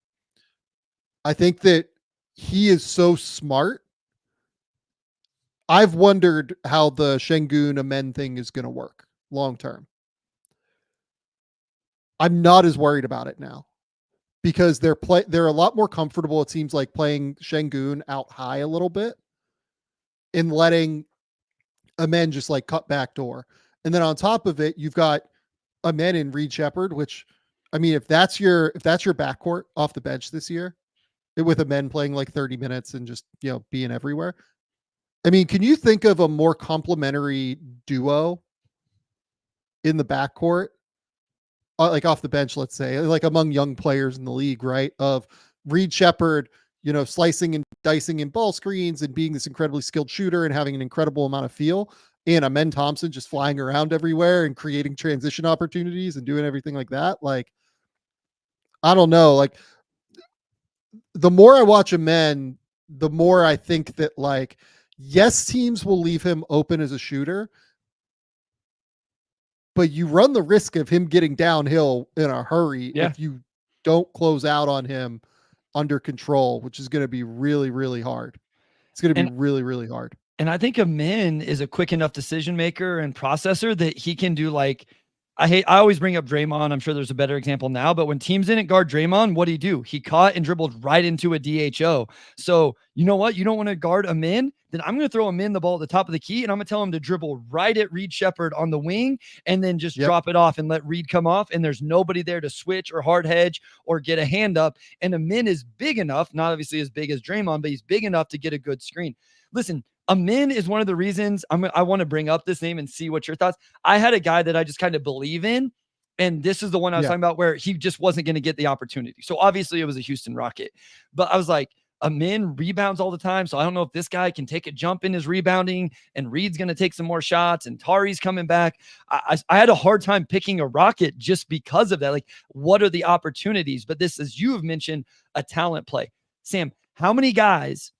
I think that he is so smart. I've wondered how the Şengün Mann thing is going to work long term. I'm not as worried about it now because they're a lot more comfortable, it seems like, playing Şengün out high a little bit and letting Mann just like cut back door. And then on top of it, you've got Mann and Reed Shepherd, which, I mean, if that's your backcourt off the bench this year, with Mann playing like 30 minutes and just, being everywhere. I mean, can you think of a more complementary duo in the backcourt, like off the bench, let's say, like among young players in the league, right? Of Reed Shepherd, slicing and dicing in ball screens and being this incredibly skilled shooter and having an incredible amount of feel, and Mann Thompson just flying around everywhere and creating transition opportunities and doing everything like that. Like, I don't know. Like, the more I watch Mann, the more I think that, like, yes, teams will leave him open as a shooter, but you run the risk of him getting downhill in a hurry if you don't close out on him under control, which is going to be really, really hard. It's going to be really, really hard. And I think Mann is a quick enough decision maker and processor that he can do, like, I always bring up Draymond. I'm sure there's a better example now, but when teams didn't guard Draymond, what did he do? He caught and dribbled right into a DHO. So you know what? You don't want to guard Mann? Then I'm going to throw Mann the ball at the top of the key, and I'm going to tell him to dribble right at Reed Shepherd on the wing and then just drop it off and let Reed come off. And there's nobody there to switch or hard hedge or get a hand up. And Mann is big enough, not obviously as big as Draymond, but he's big enough to get a good screen. Listen, Mann is one of the reasons I want to bring up this name and see what your thoughts. I had a guy that I just kind of believe in, and this is the one I was talking about where he just wasn't going to get the opportunity. So obviously it was a Houston Rocket, but I was like, Min rebounds all the time. So I don't know if this guy can take a jump in his rebounding, and Reed's going to take some more shots, and Tari's coming back. I had a hard time picking a Rocket just because of that. Like, what are the opportunities? But this, as you have mentioned, a talent play. Sam, how many guys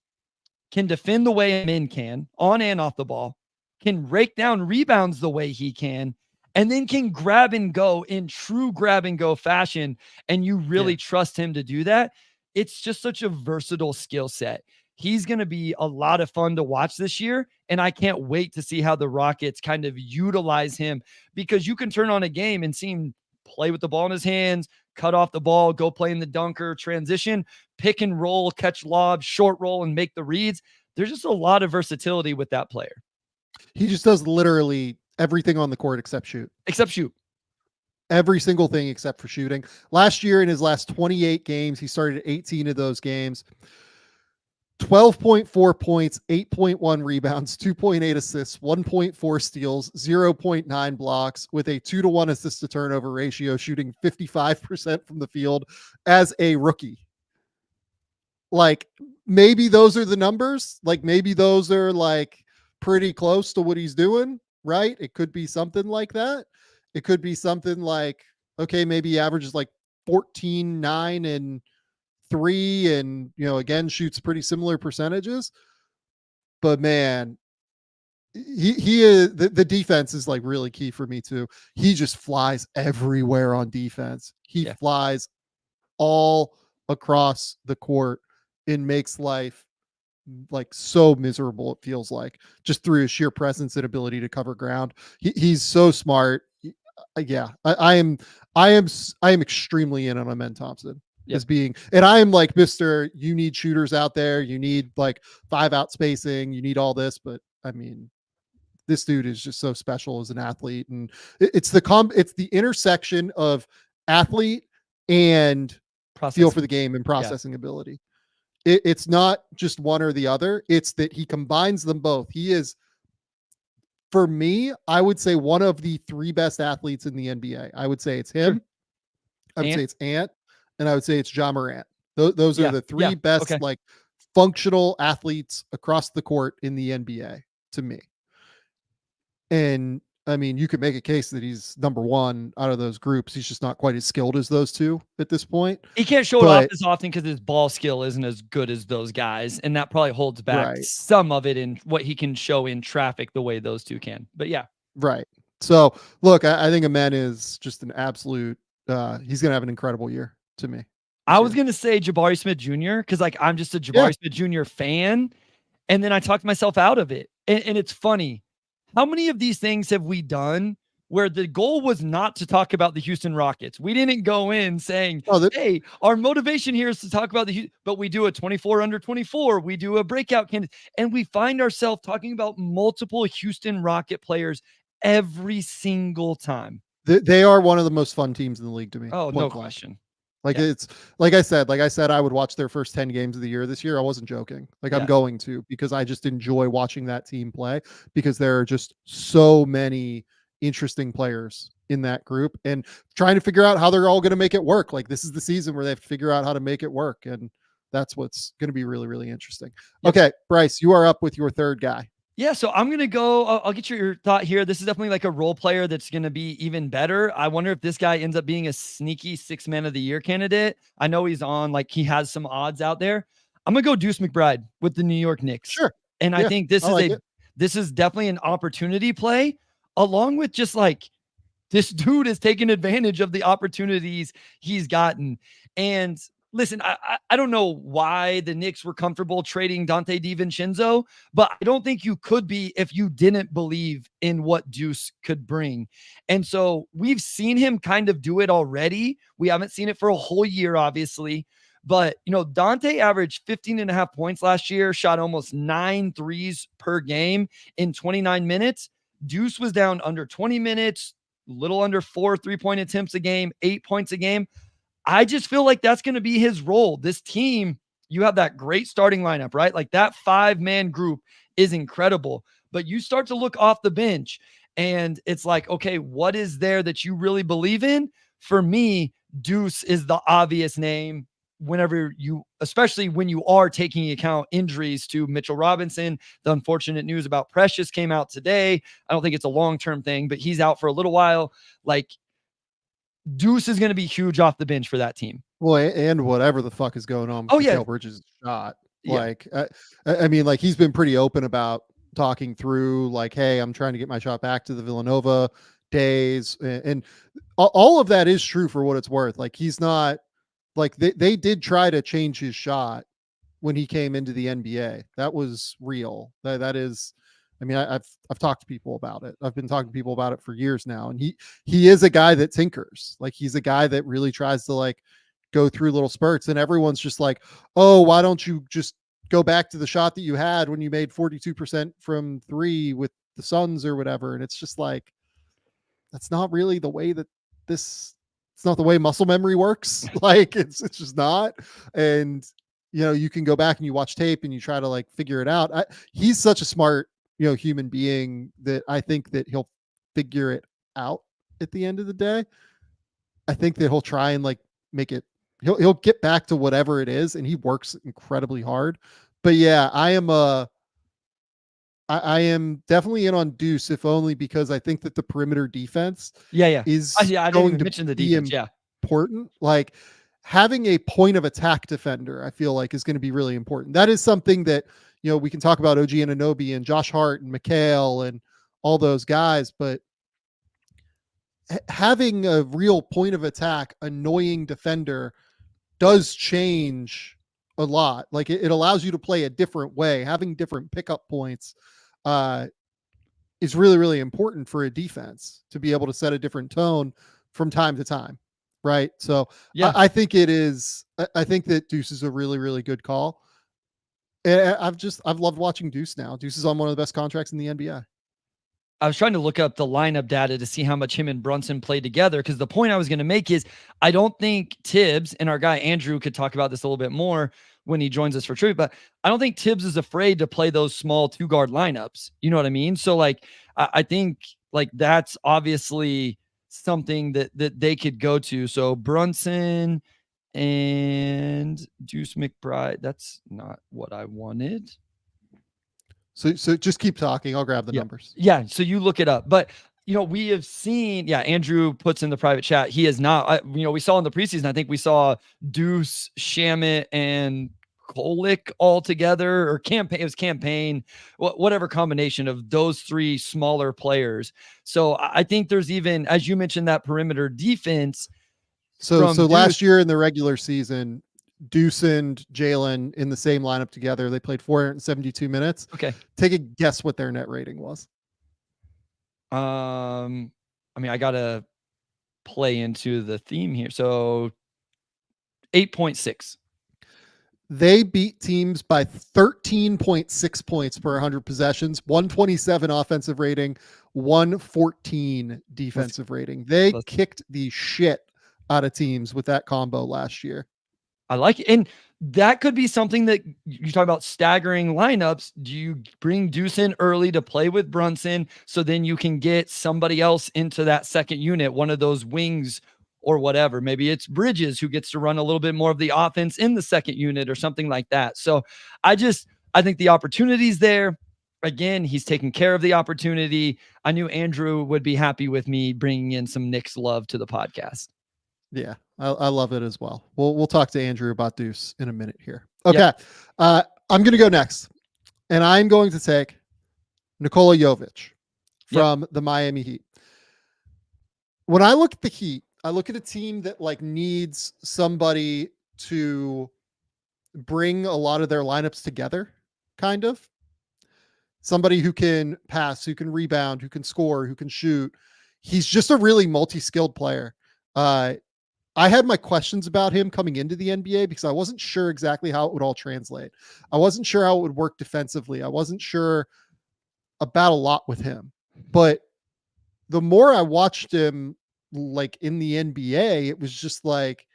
can defend the way Min can on and off the ball, can rake down rebounds the way he can, and then can grab and go in true grab and go fashion, and you really trust him to do that? It's just such a versatile skill set. He's going to be a lot of fun to watch this year, and I can't wait to see how the Rockets kind of utilize him, because you can turn on a game and see him play with the ball in his hands, cut off the ball, go play in the dunker, transition, pick and roll, catch lobs, short roll, and make the reads. There's just a lot of versatility with that player. He just does literally everything on the court except shoot. Except shoot. Every single thing except for shooting. Last year, in his last 28 games, he started 18 of those games. 12.4 points, 8.1 rebounds, 2.8 assists, 1.4 steals, 0.9 blocks, with a 2-to-1 assist to turnover ratio, shooting 55% from the field as a rookie. Like, maybe those are the numbers. Like, maybe those are like pretty close to what he's doing, right? It could be something like that. It could be something like, okay, maybe he averages like 14, 9, and 3, and, you know, again, shoots pretty similar percentages. But man, he is, the defense is like really key for me too. He just flies everywhere on defense. He flies all across the court and makes life like so miserable, it feels like, just through his sheer presence and ability to cover ground. He's so smart. I am extremely in on Amen Thompson as being, and I am like, Mr. You need shooters out there. You need like 5-out spacing. You need all this. But I mean, this dude is just so special as an athlete, and it's the intersection of athlete and feel for the game and processing ability. It's not just one or the other. It's that he combines them both. He is, for me, I would say one of the 3 best athletes in the NBA. I would say it's him. I would say it's Ant, and I would say it's Ja Morant. Those are the 3 best like functional athletes across the court in the NBA to me. And I mean, you could make a case that he's number 1 out of those groups. He's just not quite as skilled as those 2 at this point. He can't show it off as often because his ball skill isn't as good as those guys, and that probably holds back some of it in what he can show in traffic the way those 2 can. But yeah. Right. So look, I think Amen is just an absolute, he's going to have an incredible year to me. I was going to say Jabari Smith Jr. because like I'm just a Jabari Smith Jr. fan, and then I talked myself out of it. And it's funny. How many of these things have we done where the goal was not to talk about the Houston Rockets? We didn't go in saying, hey, our motivation here is to talk about but we do a 24 under 24. We do a breakout candidate, and we find ourselves talking about multiple Houston Rocket players every single time. They are one of the most fun teams in the league to me. Oh, no question. Like it's like I said, I would watch their first 10 games of the year this year. I wasn't joking. Like I'm going to, because I just enjoy watching that team play, because there are just so many interesting players in that group, and trying to figure out how they're all going to make it work. Like this is the season where they have to figure out how to make it work. And that's what's going to be really, really interesting. Okay, Bryce, you are up with your 3rd guy. Yeah, so I'm going to go, I'll get your thought here. This is definitely like a role player that's going to be even better. I wonder if this guy ends up being a sneaky 6 man of the year candidate. I know he's on, like he has some odds out there. I'm going to go Deuce McBride with the New York Knicks. Sure. And I think this is definitely an opportunity play, along with just like this dude is taking advantage of the opportunities he's gotten. And listen, I don't know why the Knicks were comfortable trading Dante DiVincenzo, but I don't think you could be if you didn't believe in what Deuce could bring. And so we've seen him kind of do it already. We haven't seen it for a whole year, obviously. But, you know, Dante averaged 15.5 points last year, shot almost 9 threes per game in 29 minutes. Deuce was down under 20 minutes, little under 4 3-point attempts a game, 8 points a game. I just feel like that's going to be his role. This team, you have that great starting lineup, right? Like that 5-man group is incredible, but you start to look off the bench and it's like, okay, what is there that you really believe in? For me, Deuce is the obvious name. especially when you are taking into account injuries to Mitchell Robinson. The unfortunate news about Precious came out today. I don't think it's a long-term thing, but he's out for a little while. Like, Deuce is going to be huge off the bench for that team. Well, and whatever the fuck is going on with Mikal Bridges' shot. Yeah. Like, I mean, like, he's been pretty open about talking through, like, hey, I'm trying to get my shot back to the Villanova days. And all of that is true for what it's worth. Like, he's not, like, they did try to change his shot when he came into the NBA. That was real. That is, I mean, I've talked to people about it. I've been talking to people about it for years now. And he is a guy that tinkers. Like, he's a guy that really tries to, like, go through little spurts, and everyone's just like, oh, why don't you just go back to the shot that you had when you made 42% from 3 with the Suns or whatever. And it's just like, that's not really the way that it's not the way muscle memory works. Like, it's just not. And, you know, you can go back and you watch tape and you try to, like, figure it out. He's such a smart, you know, human being that I think that he'll figure it out at the end of the day. I think that he'll try and, like, make it, he'll get back to whatever it is, and he works incredibly hard. But yeah, I am definitely in on Deuce, if only because I think that the perimeter defense is I didn't even mention the defense. Important. Like, having a point of attack defender, I feel like, is going to be really important. That is something that, you know, we can talk about OG Anunoby and Josh Hart and Mikal and all those guys, but having a real point of attack, annoying defender does change a lot. Like, it allows you to play a different way. Having different pickup points is really, really important for a defense to be able to set a different tone from time to time. Right. So yeah, I think it is. I think that Deuce is a really, really good call. And I've loved watching Deuce now. Deuce is on one of the best contracts in the NBA. I was trying to look up the lineup data to see how much him and Brunson played together, because the point I was going to make is I don't think Tibbs, and our guy Andrew could talk about this a little bit more when he joins us for trivia, but I don't think Tibbs is afraid to play those small 2-guard lineups. You know what I mean? So, like, I think, like, that's obviously something that they could go to. So Brunson and Deuce McBride. That's not what I wanted. So just keep talking. I'll grab the numbers. Yeah. So you look it up, but, you know, we have seen, Andrew puts in the private chat. He is not, you know, we saw in the preseason, I think we saw Deuce, Shamit, and Kolek all together, or Campaign. It was Campaign, whatever combination of those 3 smaller players. So I think there's even, as you mentioned, that perimeter defense. So last year in the regular season, Deuce and Jalen in the same lineup together, they played 472 minutes. Okay. Take a guess what their net rating was. I mean, I got to play into the theme here. So 8.6. They beat teams by 13.6 points per 100 possessions, 127 offensive rating, 114 defensive rating. They kicked the shit out of teams with that combo last year. I like it. And that could be something that you talk about, staggering lineups. Do you bring Deuce in early to play with Brunson, so then you can get somebody else into that second unit, one of those wings or whatever? Maybe it's Bridges who gets to run a little bit more of the offense in the second unit or something like that. So I think the opportunity's there. Again, he's taking care of the opportunity. I knew Andrew would be happy with me bringing in some Knicks love to the podcast. Yeah, I love it as well. We'll talk to Andrew about Deuce in a minute here. Okay. Yep. I'm going to go next, and I'm going to take Nikola Jovic from the Miami Heat. When I look at the Heat, I look at a team that, like, needs somebody to bring a lot of their lineups together, kind of. Somebody who can pass, who can rebound, who can score, who can shoot. He's just a really multi-skilled player. I had my questions about him coming into the NBA because I wasn't sure exactly how it would all translate. I wasn't sure how it would work defensively. I wasn't sure about a lot with him. But the more I watched him, like, in the NBA, it was just like,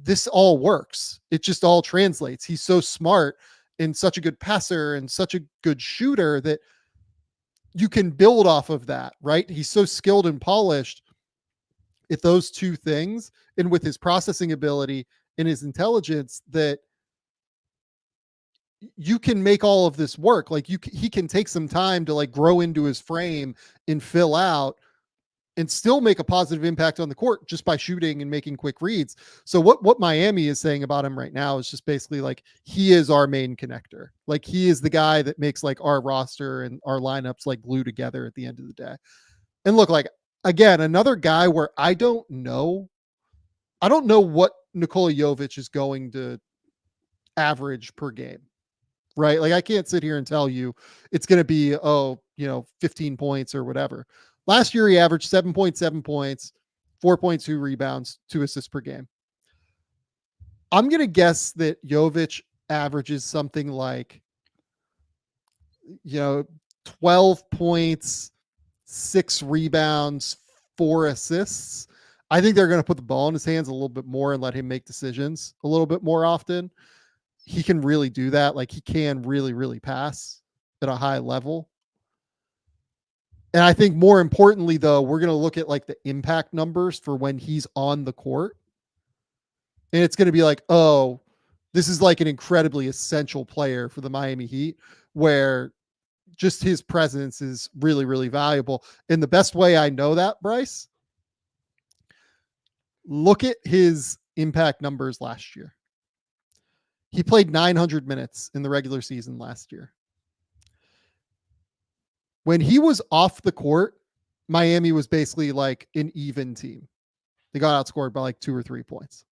this all works. It just all translates. He's so smart and such a good passer and such a good shooter that you can build off of that, right? He's so skilled and polished at those two things, and with his processing ability and his intelligence, that you can make all of this work. Like he can take some time to like grow into his frame and fill out and still make a positive impact on the court just by shooting and making quick reads. So what Miami is saying about him right now is just basically like, he is our main connector. Like he is the guy that makes like our roster and our lineups like glue together at the end of the day. And look, like, again, another guy where I don't know what Nikola Jovic is going to average per game, right? Like I can't sit here and tell you it's going to be, 15 points or whatever. Last year, he averaged 7.7 points, 4.2 rebounds, 2 assists per game. I'm going to guess that Jovic averages something like, 12 points, 6 rebounds, 4 assists. I think they're going to put the ball in his hands a little bit more and let him make decisions a little bit more often. He can really do that. Like he can really, really pass at a high level. And I think more importantly, though, we're going to look at like the impact numbers for when he's on the court. And it's going to be like, oh, this is like an incredibly essential player for the Miami Heat, where just his presence is really, really valuable. And the best way I know that, Bryce, look at his impact numbers last year. He played 900 minutes in the regular season last year. When he was off the court, Miami was basically like an even team. They got outscored by like 2 or 3 points.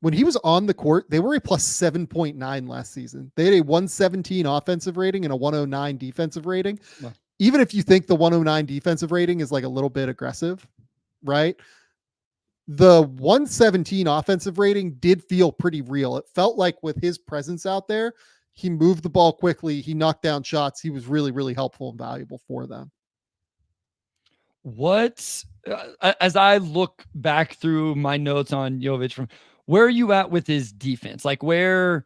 When he was on the court, they were a plus 7.9 last season. They had a 117 offensive rating and a 109 defensive rating. Wow. Even if you think the 109 defensive rating is like a little bit aggressive, right? The 117 offensive rating did feel pretty real. It felt like with his presence out there, he moved the ball quickly. He knocked down shots. He was really, really helpful and valuable for them. As I look back through my notes on Jovic, where are you at with his defense? Like where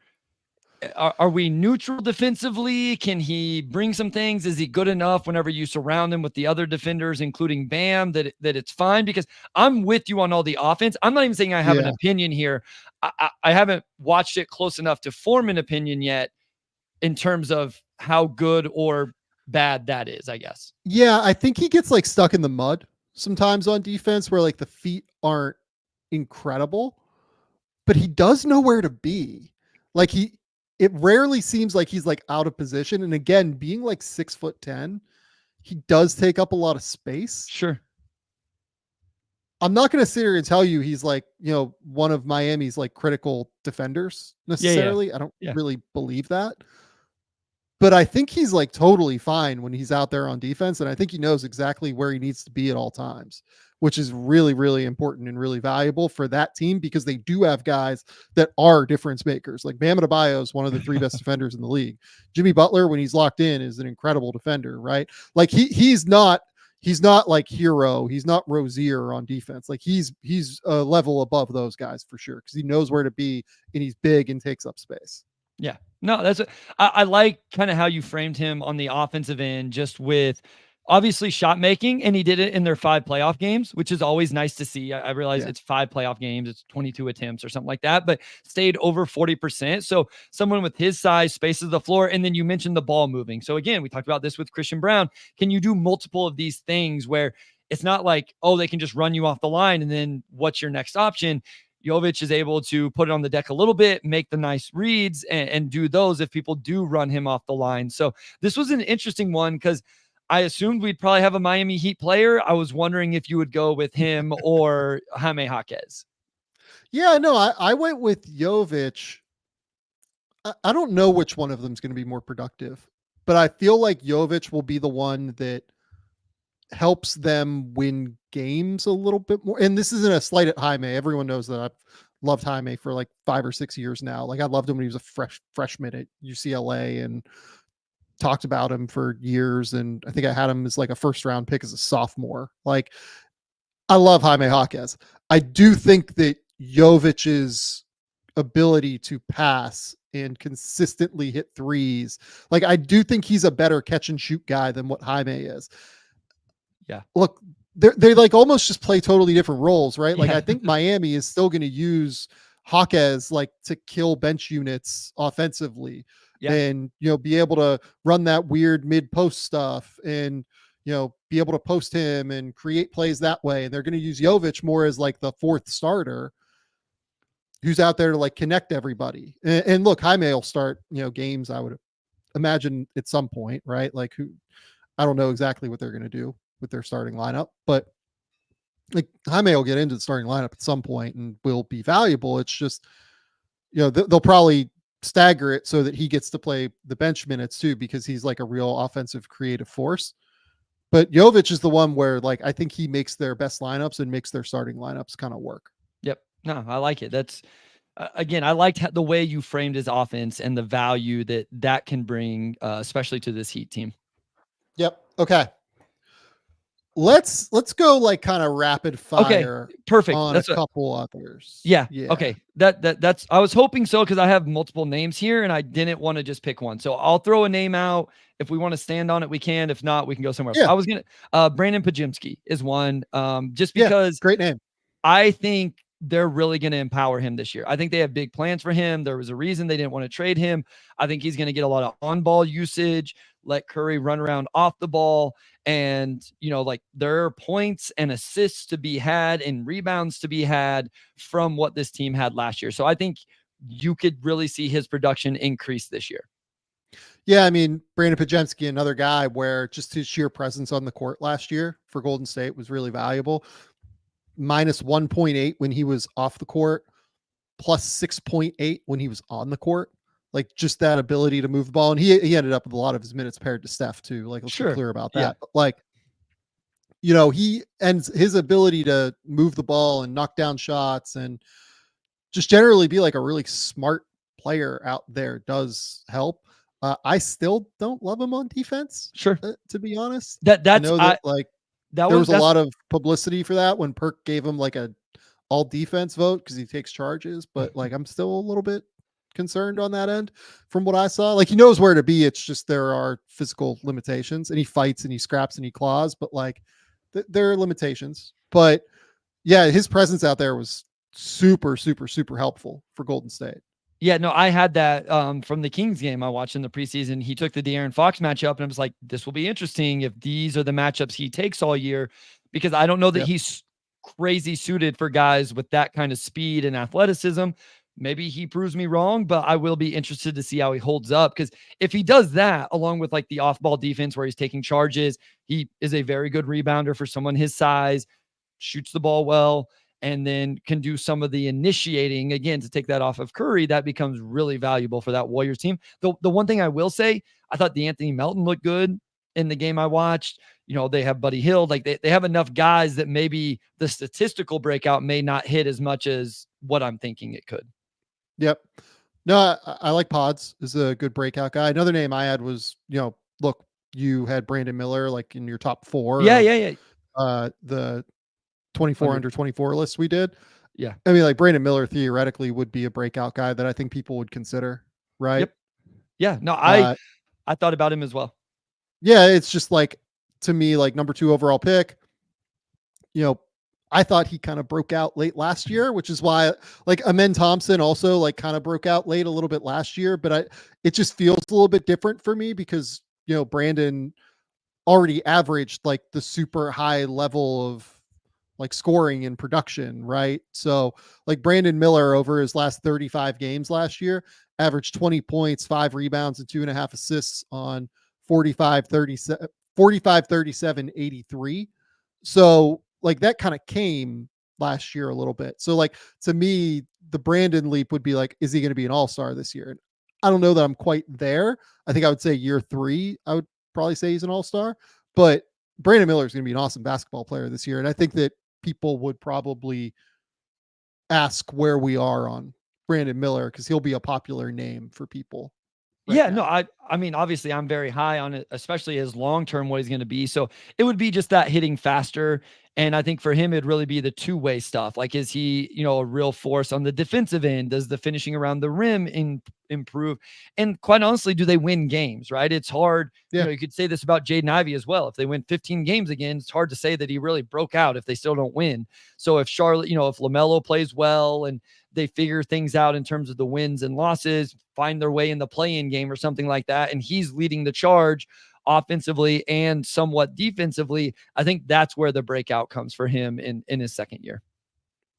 are we neutral defensively? Can he bring some things? Is he good enough whenever you surround him with the other defenders, including Bam, that it's fine? Because I'm with you on all the offense. I'm not even saying I have an opinion here. I haven't watched it close enough to form an opinion yet in terms of how good or bad that is, I guess. Yeah, I think he gets like stuck in the mud sometimes on defense where like the feet aren't incredible, but he does know where to be. Like it rarely seems like he's like out of position. And again, being like 6'10", he does take up a lot of space. Sure. I'm not going to sit here and tell you he's like, one of Miami's like critical defenders necessarily. I don't really believe that. But I think he's like totally fine when he's out there on defense. And I think he knows exactly where he needs to be at all times, which is really, really important and really valuable for that team because they do have guys that are difference makers. Like Bam Adebayo is one of the 3 best defenders in the league. Jimmy Butler, when he's locked in, is an incredible defender, right? Like he's not like Hero. He's not Rozier on defense. Like he's a level above those guys for sure because he knows where to be and he's big and takes up space. Yeah, no, I like kind of how you framed him on the offensive end, just with obviously shot making, and he did it in their 5 playoff games, which is always nice to see. I realize it's 5 playoff games, it's 22 attempts or something like that, but stayed over 40%. So someone with his size spaces the floor, and then you mentioned the ball moving. So again, we talked about this with Christian Braun. Can you do multiple of these things where it's not like, oh, they can just run you off the line, and then what's your next option? Jovic is able to put it on the deck a little bit, make the nice reads, and do those if people do run him off the line. So this was an interesting one because I assumed we'd probably have a Miami Heat player. I was wondering if you would go with him or Jaime Jaquez. Yeah, no, I went with Jovic. I don't know which one of them is going to be more productive, but I feel like Jovic will be the one that helps them win games a little bit more. And this isn't a slight at Jaime. Everyone knows that I've loved Jaime for like 5 or 6 years now. Like I loved him when he was a freshman at UCLA and talked about him for years. And I think I had him as like a 1st round pick as a sophomore. Like I love Jaime Jaquez. I do think that Jovic's ability to pass and consistently hit threes, like I do think he's a better catch and shoot guy than what Jaime is. Yeah. Look, they like almost just play totally different roles, right? Like Yeah. I think Miami is still going to use Hawkes like to kill bench units offensively, Yeah. and be able to run that weird mid post stuff, and be able to post him and create plays that way. And they're going to use Jovic more as like the fourth starter, who's out there to like connect everybody. And look, Jaime will start games, I would imagine, at some point, right? Like I don't know exactly what they're going to do with their starting lineup, but like Jaime will get into the starting lineup at some point and will be valuable. It's just, they'll probably stagger it so that he gets to play the bench minutes too, because he's like a real offensive creative force. But Jovic is the one where like, I think he makes their best lineups and makes their starting lineups kind of work. Yep. No, I like it. That's again, I liked the way you framed his offense and the value that can bring, especially to this Heat team. Yep. Okay. Let's go like kind of rapid fire. Okay, perfect. On That's a couple others. Yeah. Okay. That's I was hoping so, because I have multiple names here and I didn't want to just pick one. So I'll throw a name out. If we want to stand on it, we can. If not, we can go somewhere else. Yeah. I was gonna Brandin Podziemski is one. Just because great name. I think they're really going to empower him this year. I think they have big plans for him. There was a reason they didn't want to trade him. I think he's going to get a lot of on-ball usage, let Curry run around off the ball. And, like there are points and assists to be had and rebounds to be had from what this team had last year. So I think you could really see his production increase this year. Yeah, I mean, Brandin Podziemski, another guy where just his sheer presence on the court last year for Golden State was really valuable. Minus 1.8 when he was off the court, plus 6.8 when he was on the court. Like just that ability to move the ball. And he ended up with a lot of his minutes paired to Steph too. Like, let's be clear about that. Yeah. But like, he ends his ability to move the ball and knock down shots and just generally be like a really smart player out there does help. I still don't love him on defense. Sure. To be honest, That's I know that there was a lot of publicity for that when Perk gave him like a all defense vote because he takes charges, but like I'm still a little bit concerned on that end from what I saw. Like he knows where to be. It's just there are physical limitations, and he fights and he scraps and he claws, but like there are limitations. But yeah, his presence out there was super, super, super helpful for Golden State. Yeah, no, I had that from the Kings game I watched in the preseason. He took the De'Aaron Fox matchup, and I was like, this will be interesting if these are the matchups he takes all year, because I don't know that he's crazy suited for guys with that kind of speed and athleticism. Maybe he proves me wrong, but I will be interested to see how he holds up, because if he does that, along with like the off-ball defense where he's taking charges, he is a very good rebounder for someone his size, shoots the ball well, and then can do some of the initiating again to take that off of Curry. That becomes really valuable for that Warriors team. The one thing I will say, I thought Anthony Melton looked good in the game I watched. They have Buddy Hield. Like they have enough guys that maybe the statistical breakout may not hit as much as what I'm thinking it could. Yep. No, I like Pods is a good breakout guy. Another name I had was, look, you had Brandon Miller like in your top 4. Yeah. The 24 under 24 list we did. Yeah. I mean, like Brandon Miller theoretically would be a breakout guy that I think people would consider, right? Yep. Yeah. No, I thought about him as well. Yeah, it's just like, to me, like number 2 overall pick. I thought he kind of broke out late last year, which is why like Amen Thompson also like kind of broke out late a little bit last year, but it just feels a little bit different for me because, Brandon already averaged like the super high level of like scoring and production, right? So like Brandon Miller over his last 35 games last year averaged 20 points, 5 rebounds, and 2.5 assists on 45, 37, 83. So like that kind of came last year a little bit. So like to me, the Brandon leap would be like, is he going to be an all-star this year? And I don't know that I'm quite there. I think I would say year 3, I would probably say he's an all-star, but Brandon Miller is going to be an awesome basketball player this year. And I think that people would probably ask where we are on Brandon Miller because he'll be a popular name for people. Yeah, no, I mean, obviously I'm very high on it, especially his long-term, what he's going to be. So it would be just that hitting faster. And I think for him, it'd really be the two-way stuff. Like, is he, a real force on the defensive end? Does the finishing around the rim improve? And quite honestly, do they win games, right? It's hard. Yeah. You could say this about Jaden Ivey as well. If they win 15 games again, it's hard to say that he really broke out if they still don't win. So if Charlotte, if LaMelo plays well and they figure things out in terms of the wins and losses, find their way in the play-in game or something like that, and he's leading the charge offensively and somewhat defensively, I think that's where the breakout comes for him in his second year.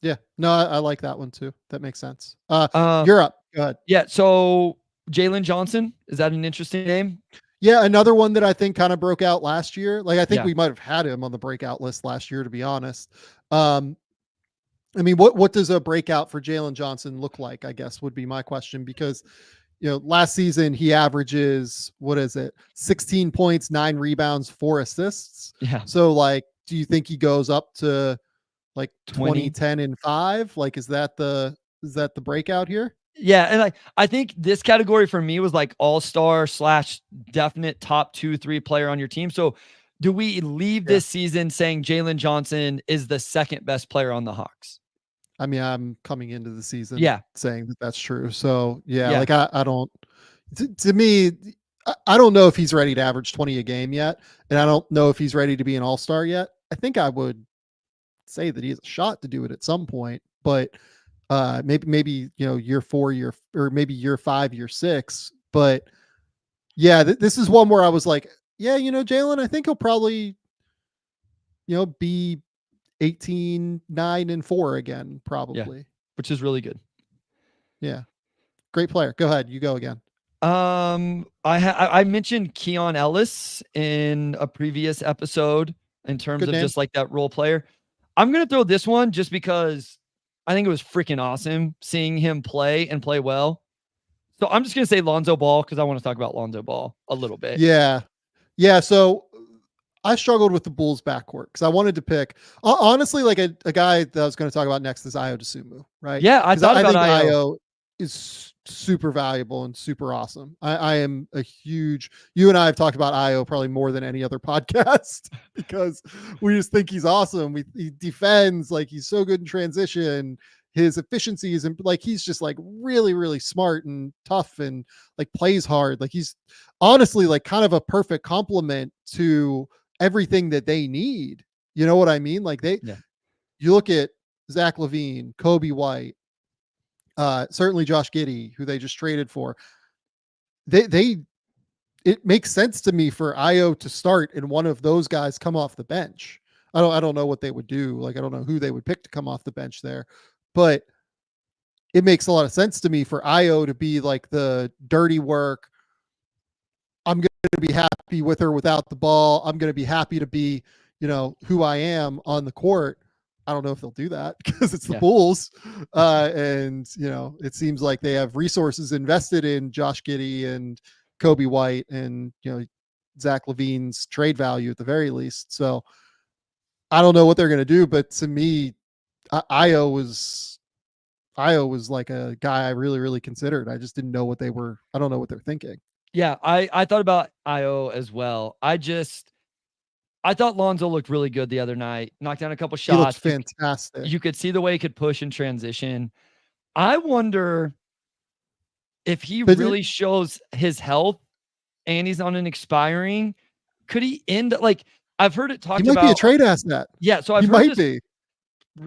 Yeah. No, I like that one too. That makes sense. You're up. Go ahead. Yeah. So Jalen Johnson, is that an interesting name? Yeah, another one that I think kind of broke out last year. Like I think Yeah. we might have had him on the breakout list last year, to be honest. I mean, what does a breakout for Jalen Johnson look like, I guess would be my question, because last season he averages, 16 points, 9 rebounds, 4 assists. Yeah. So like, do you think he goes up to like 20, 10, and 5? Like, is that the breakout here? Yeah. And I think this category for me was like all-star / definite top 2-3 player on your team. So do we leave this season saying Jalen Johnson is the second best player on the Hawks? I mean, I'm coming into the season saying that that's true. So like I don't, to me, I don't know if he's ready to average 20 a game yet. And I don't know if he's ready to be an all-star yet. I think I would say that he has a shot to do it at some point, but maybe year 4, or maybe year 5, year 6. But yeah, this is one where I was like, Jalen, I think he'll probably be 18, 9, and 4 again, probably, which is really good. Yeah, great player. Go ahead, you go again. I mentioned Keon Ellis in a previous episode in terms of just like that role player. I'm gonna throw this one just because I think it was freaking awesome seeing him play and play well. So I'm just going to say Lonzo Ball because I want to talk about Lonzo Ball a little bit. Yeah. So I struggled with the Bulls backcourt because I wanted to pick, honestly, like a guy that I was going to talk about next is Dosunmu, right? Yeah, I thought about think Io is super valuable and super awesome. I am a huge, you and I have talked about Io probably more than any other podcast because we just think he's awesome. He defends, like he's so good in transition. His efficiencies and like he's just like really, really smart and tough and like plays hard. Like he's honestly like kind of a perfect complement to everything that they need. You know what I mean? Like you look at Zach LaVine, Kobe White, certainly Josh Giddey, who they just traded for. It makes sense to me for Io to start and one of those guys come off the bench. I don't know what they would do. Like, I don't know who they would pick to come off the bench there, but it makes a lot of sense to me for Io to be like the dirty work. I'm going to be happy with her without the ball. I'm going to be happy to be, who I am on the court. I don't know if they'll do that because it's the Bulls. And, it seems like they have resources invested in Josh Giddey and Kobe White and, Zach LaVine's trade value at the very least. So I don't know what they're going to do, but to me, Io was like a guy I really, really considered. I just didn't know what I don't know what they're thinking. Yeah. I thought about Io as well. I thought Lonzo looked really good the other night. Knocked down a couple shots. He looked fantastic. You could see the way he could push and transition. I wonder if he really shows his health and he's on an expiring. Could he end like I've heard it talked about? He might be a trade asset. Yeah, so I've heard might be.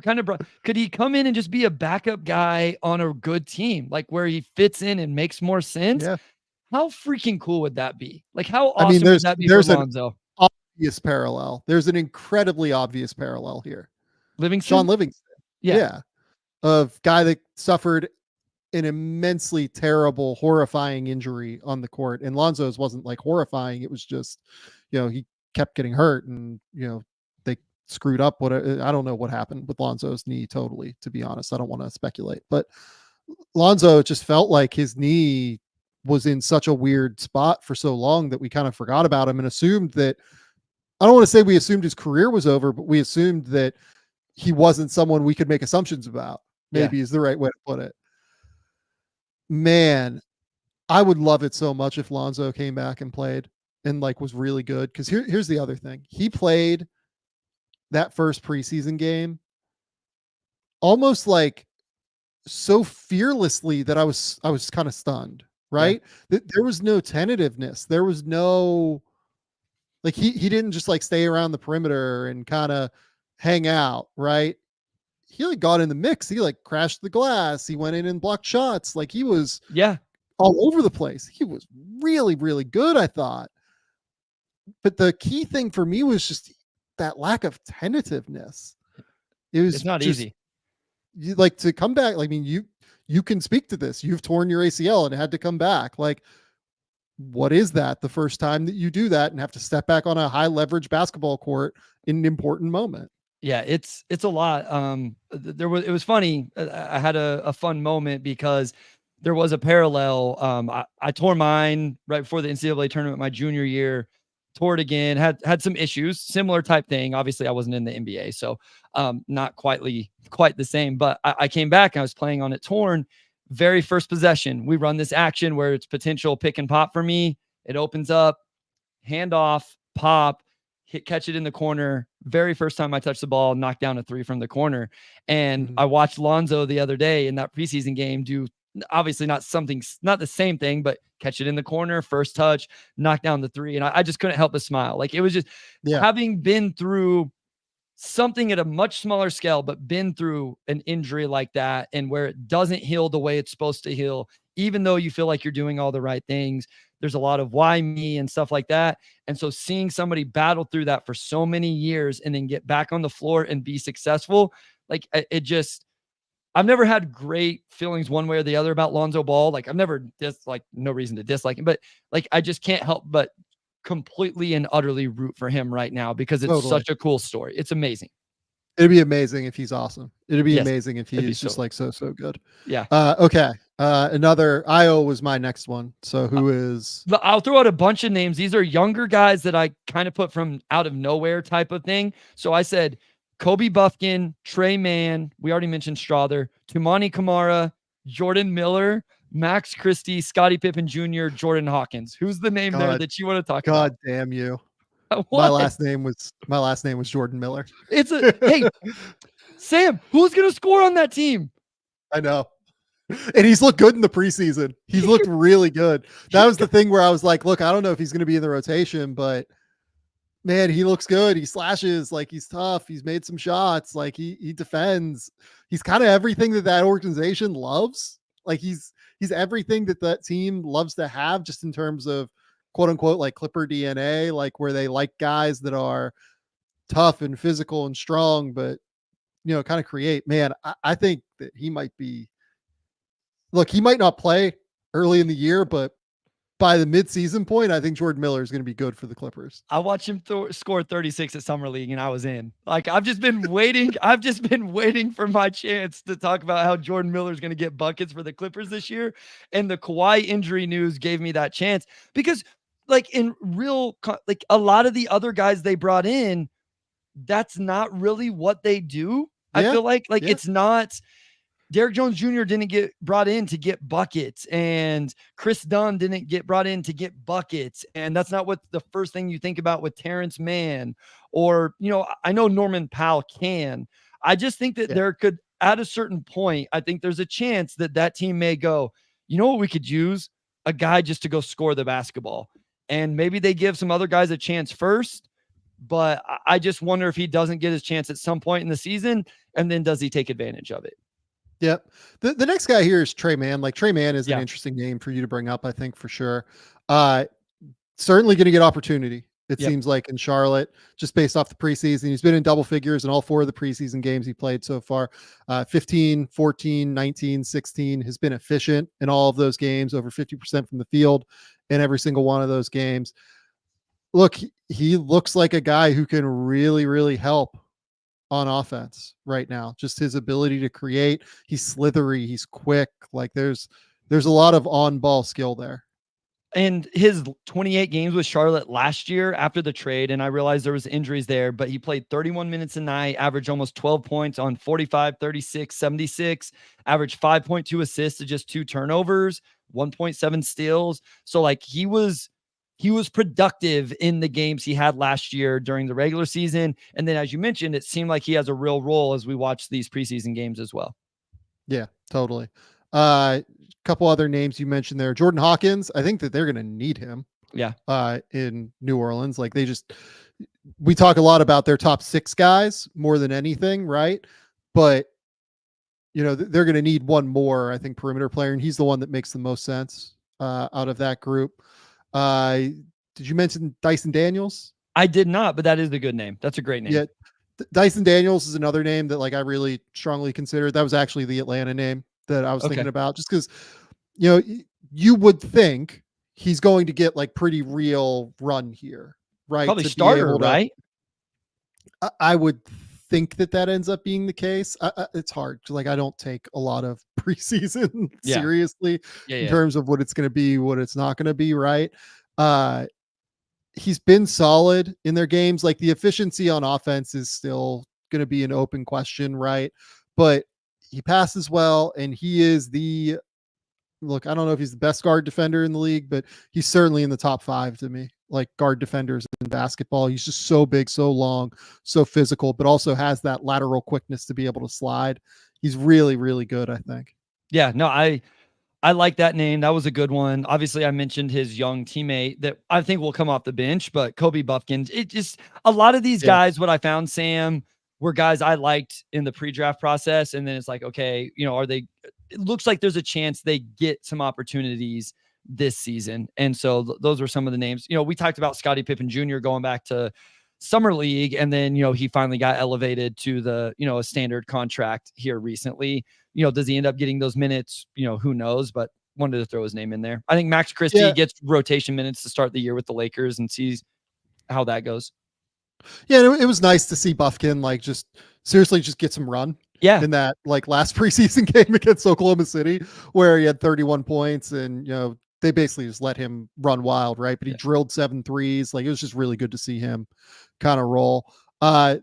Kind of could he come in and just be a backup guy on a good team, like where he fits in and makes more sense? Yeah. How freaking cool would that be? Like how awesome would that be for Lonzo? Obvious parallel. There's an incredibly obvious parallel here. Livingston? Sean Livingston. Yeah. Of guy that suffered an immensely terrible, horrifying injury on the court. And Lonzo's wasn't like horrifying. It was just, he kept getting hurt and, they screwed up. I don't know what happened with Lonzo's knee totally, to be honest. I don't want to speculate, but Lonzo just felt like his knee was in such a weird spot for so long that we kind of forgot about him and assumed that, I don't want to say we assumed his career was over, but we assumed that he wasn't someone we could make assumptions about. Maybe is the right way to put it. Man, I would love it so much if Lonzo came back and played and like was really good. Cause here's the other thing. He played that first preseason game almost like so fearlessly that I was kind of stunned. right? There was no tentativeness. There was no, like, he didn't just like stay around the perimeter and kind of hang out, right? He like got in the mix. He like crashed the glass. He went in and blocked shots. Like he was all over the place. He was really, really good, I thought. But the key thing for me was just that lack of tentativeness. It's not easy. You like to come back. I mean, you can speak to this. You've torn your ACL and had to come back. Like, what is that the first time that you do that and have to step back on a high leverage basketball court in an important moment? Yeah, it's a lot. It was funny. I had a fun moment because there was a parallel. I tore mine right before the NCAA tournament my junior year, tore it again, had some issues, similar type thing. Obviously I wasn't in the NBA, so not quite the same, but I came back and I was playing on it torn. Very first possession, we run this action where it's potential pick and pop for me. It opens up, hand off, pop, catch it in the corner. Very first time I touched the ball, knocked down a three from the corner. And I watched Lonzo the other day in that preseason game do obviously not the same thing, but catch it in the corner, first touch, knock down the three. And I just couldn't help but smile. Like it was just having been through something at a much smaller scale, but been through an injury like that and where it doesn't heal the way it's supposed to heal, even though you feel like you're doing all the right things. There's a lot of why me and stuff like that. And so seeing somebody battle through that for so many years and then get back on the floor and be successful, like I've never had great feelings one way or the other about Lonzo Ball. Like I've never no reason to dislike him, but like, I just can't help but completely and utterly root for him right now because it's such a cool story. It's amazing. It'd be amazing if he's awesome. It'd be amazing if he's just like so good. Yeah. Okay. Another Io was my next one. So who is? I'll throw out a bunch of names. These are younger guys that I kind of put from out of nowhere type of thing. So I said Kobe Buffkin, Trey Mann. We already mentioned Strawther, Tumani Kamara, Jordan Miller, Max Christie, Scottie Pippen Jr., Jordan Hawkins. Who's the name there that you want to talk about? God damn you. What? My last name was Jordan Miller. Hey, Sam, who's going to score on that team? I know. And he's looked good in the preseason. He's looked really good. That was the thing where I was like, look, I don't know if he's going to be in the rotation, but man, he looks good. He slashes, like he's tough. He's made some shots. Like he defends. He's kind of everything that organization loves. Like he's everything that team loves to have, just in terms of quote unquote, like Clipper DNA, like where they like guys that are tough and physical and strong, but kind of create. Man, I think that he might be, look, he might not play early in the year, but by the mid-season point, I think Jordan Miller is going to be good for the Clippers. I watched him score 36 at Summer League, and I was in. Like, I've just been waiting. I've just been waiting for my chance to talk about how Jordan Miller is going to get buckets for the Clippers this year. And the Kawhi injury news gave me that chance because, like, in real, like, a lot of the other guys they brought in, that's not really what they do. I feel like it's not. Derrick Jones Jr. didn't get brought in to get buckets, and Chris Dunn didn't get brought in to get buckets. And that's not what the first thing you think about with Terrence Mann, or, I know Norman Powell can. I just think that there could, at a certain point, I think there's a chance that team may go, you know what, we could use a guy just to go score the basketball. And maybe they give some other guys a chance first, but I just wonder if he doesn't get his chance at some point in the season, and then does he take advantage of it? Yep. The next guy here is Trey Mann. Like, Trey Mann is an interesting name for you to bring up, I think, for sure. Certainly going to get opportunity, it seems like, in Charlotte, just based off the preseason. He's been in double figures in all 4 of the preseason games he played so far. 15, 14, 19, 16, has been efficient in all of those games, over 50% from the field in every single one of those games. Look, he looks like a guy who can really, really help on offense right now. Just his ability to create. He's slithery. He's quick. Like there's a lot of on-ball skill there. And his 28 games with Charlotte last year after the trade, and I realized there was injuries there, but he played 31 minutes a night, averaged almost 12 points on 45, 36, 76, averaged 5.2 assists to just 2 turnovers, 1.7 steals. So like he was productive in the games he had last year during the regular season. And then, as you mentioned, it seemed like he has a real role as we watch these preseason games as well. Yeah, totally. couple other names you mentioned there. Jordan Hawkins, I think that they're going to need him. Yeah. In New Orleans. Like we talk a lot about their top 6 guys more than anything, right? But they're going to need one more, I think, perimeter player, and he's the one that makes the most sense out of that group. Did you mention Dyson Daniels? I did not, but that is a good name. That's a great name. Yeah. Dyson Daniels is another name that I really strongly considered. That was actually the Atlanta name that I was thinking about, just because, you would think he's going to get pretty real run here, right? Probably starter, right? I would think that ends up being the case. It's hard. I don't take a lot of preseason seriously in terms of what it's going to be, what it's not going to be, right? He's been solid in their games. The efficiency on offense is still going to be an open question, right? But he passes well, and he is I don't know if he's the best guard defender in the league, but he's certainly in the top 5 to me, guard defenders in basketball. He's just so big, so long, so physical, but also has that lateral quickness to be able to slide. He's really, really good, I think. Yeah, no, I like that name. That was a good one. Obviously, I mentioned his young teammate that I think will come off the bench, but Kobe Buffkin. It just, a lot of these guys, what I found, Sam, were guys I liked in the pre-draft process. And then it's okay, it looks like there's a chance they get some opportunities this season. And so those were some of the names. We talked about Scottie Pippen Jr. going back to summer league, and then he finally got elevated to the a standard contract here recently. Does he end up getting those minutes? Who knows, but wanted to throw his name in there. I think Max Christie gets rotation minutes to start the year with the Lakers and sees how that goes. Yeah, it was nice to see Buffkin just seriously just get some run. Yeah. In that last preseason game against Oklahoma City, where he had 31 points, and they basically just let him run wild, right? But he drilled 7 threes. It was just really good to see him kind of roll. The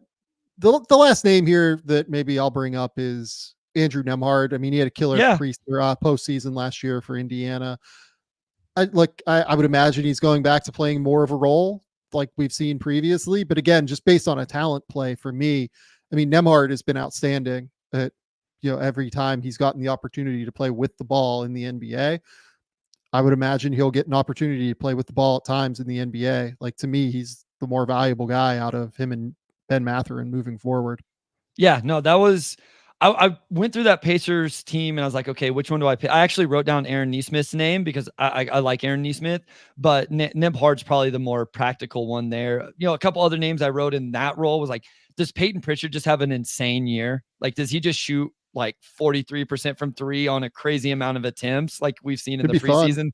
last name here that maybe I'll bring up is Andrew Nembhard. I mean, he had a killer postseason last year for Indiana. I would imagine he's going back to playing more of a role like we've seen previously. But again, just based on a talent play for me, I mean, Nembhard has been outstanding at, every time he's gotten the opportunity to play with the ball in the NBA. I would imagine he'll get an opportunity to play with the ball at times in the NBA. To me, he's the more valuable guy out of him and Ben Mathurin moving forward. Yeah, no, that was, I went through that Pacers team and I was like, okay, which one do I pick? I actually wrote down Aaron Nesmith's name because I like Aaron Nesmith, but Nembhard's probably the more practical one there. A couple other names I wrote in that role was does Peyton Pritchard just have an insane year? Does he just shoot 43% from 3 on a crazy amount of attempts like we've seen in the preseason? Fun.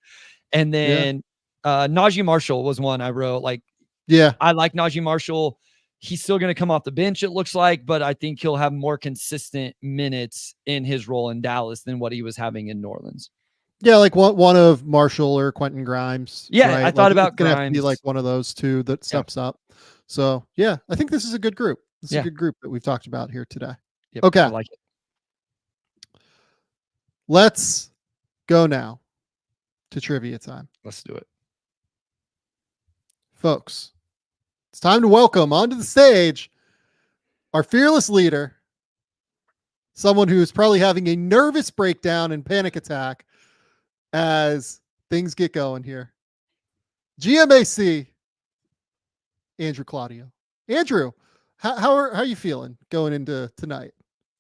And then Najee Marshall was one I wrote. I like Najee Marshall. He's still going to come off the bench, it looks like, but I think he'll have more consistent minutes in his role in Dallas than what he was having in New Orleans. Yeah, one of Marshall or Quentin Grimes. Yeah, right? I thought about Grimes. Grimes. Have to be one of those two that steps up. So, yeah, I think this is a good group. This is a good group that we've talked about here today. Yep, okay. I like it. Let's go now to trivia time. Let's do it. Folks, it's time to welcome onto the stage our fearless leader, someone who is probably having a nervous breakdown and panic attack as things get going here. GMAC, Andrew Claudio. Andrew, how are you feeling going into tonight?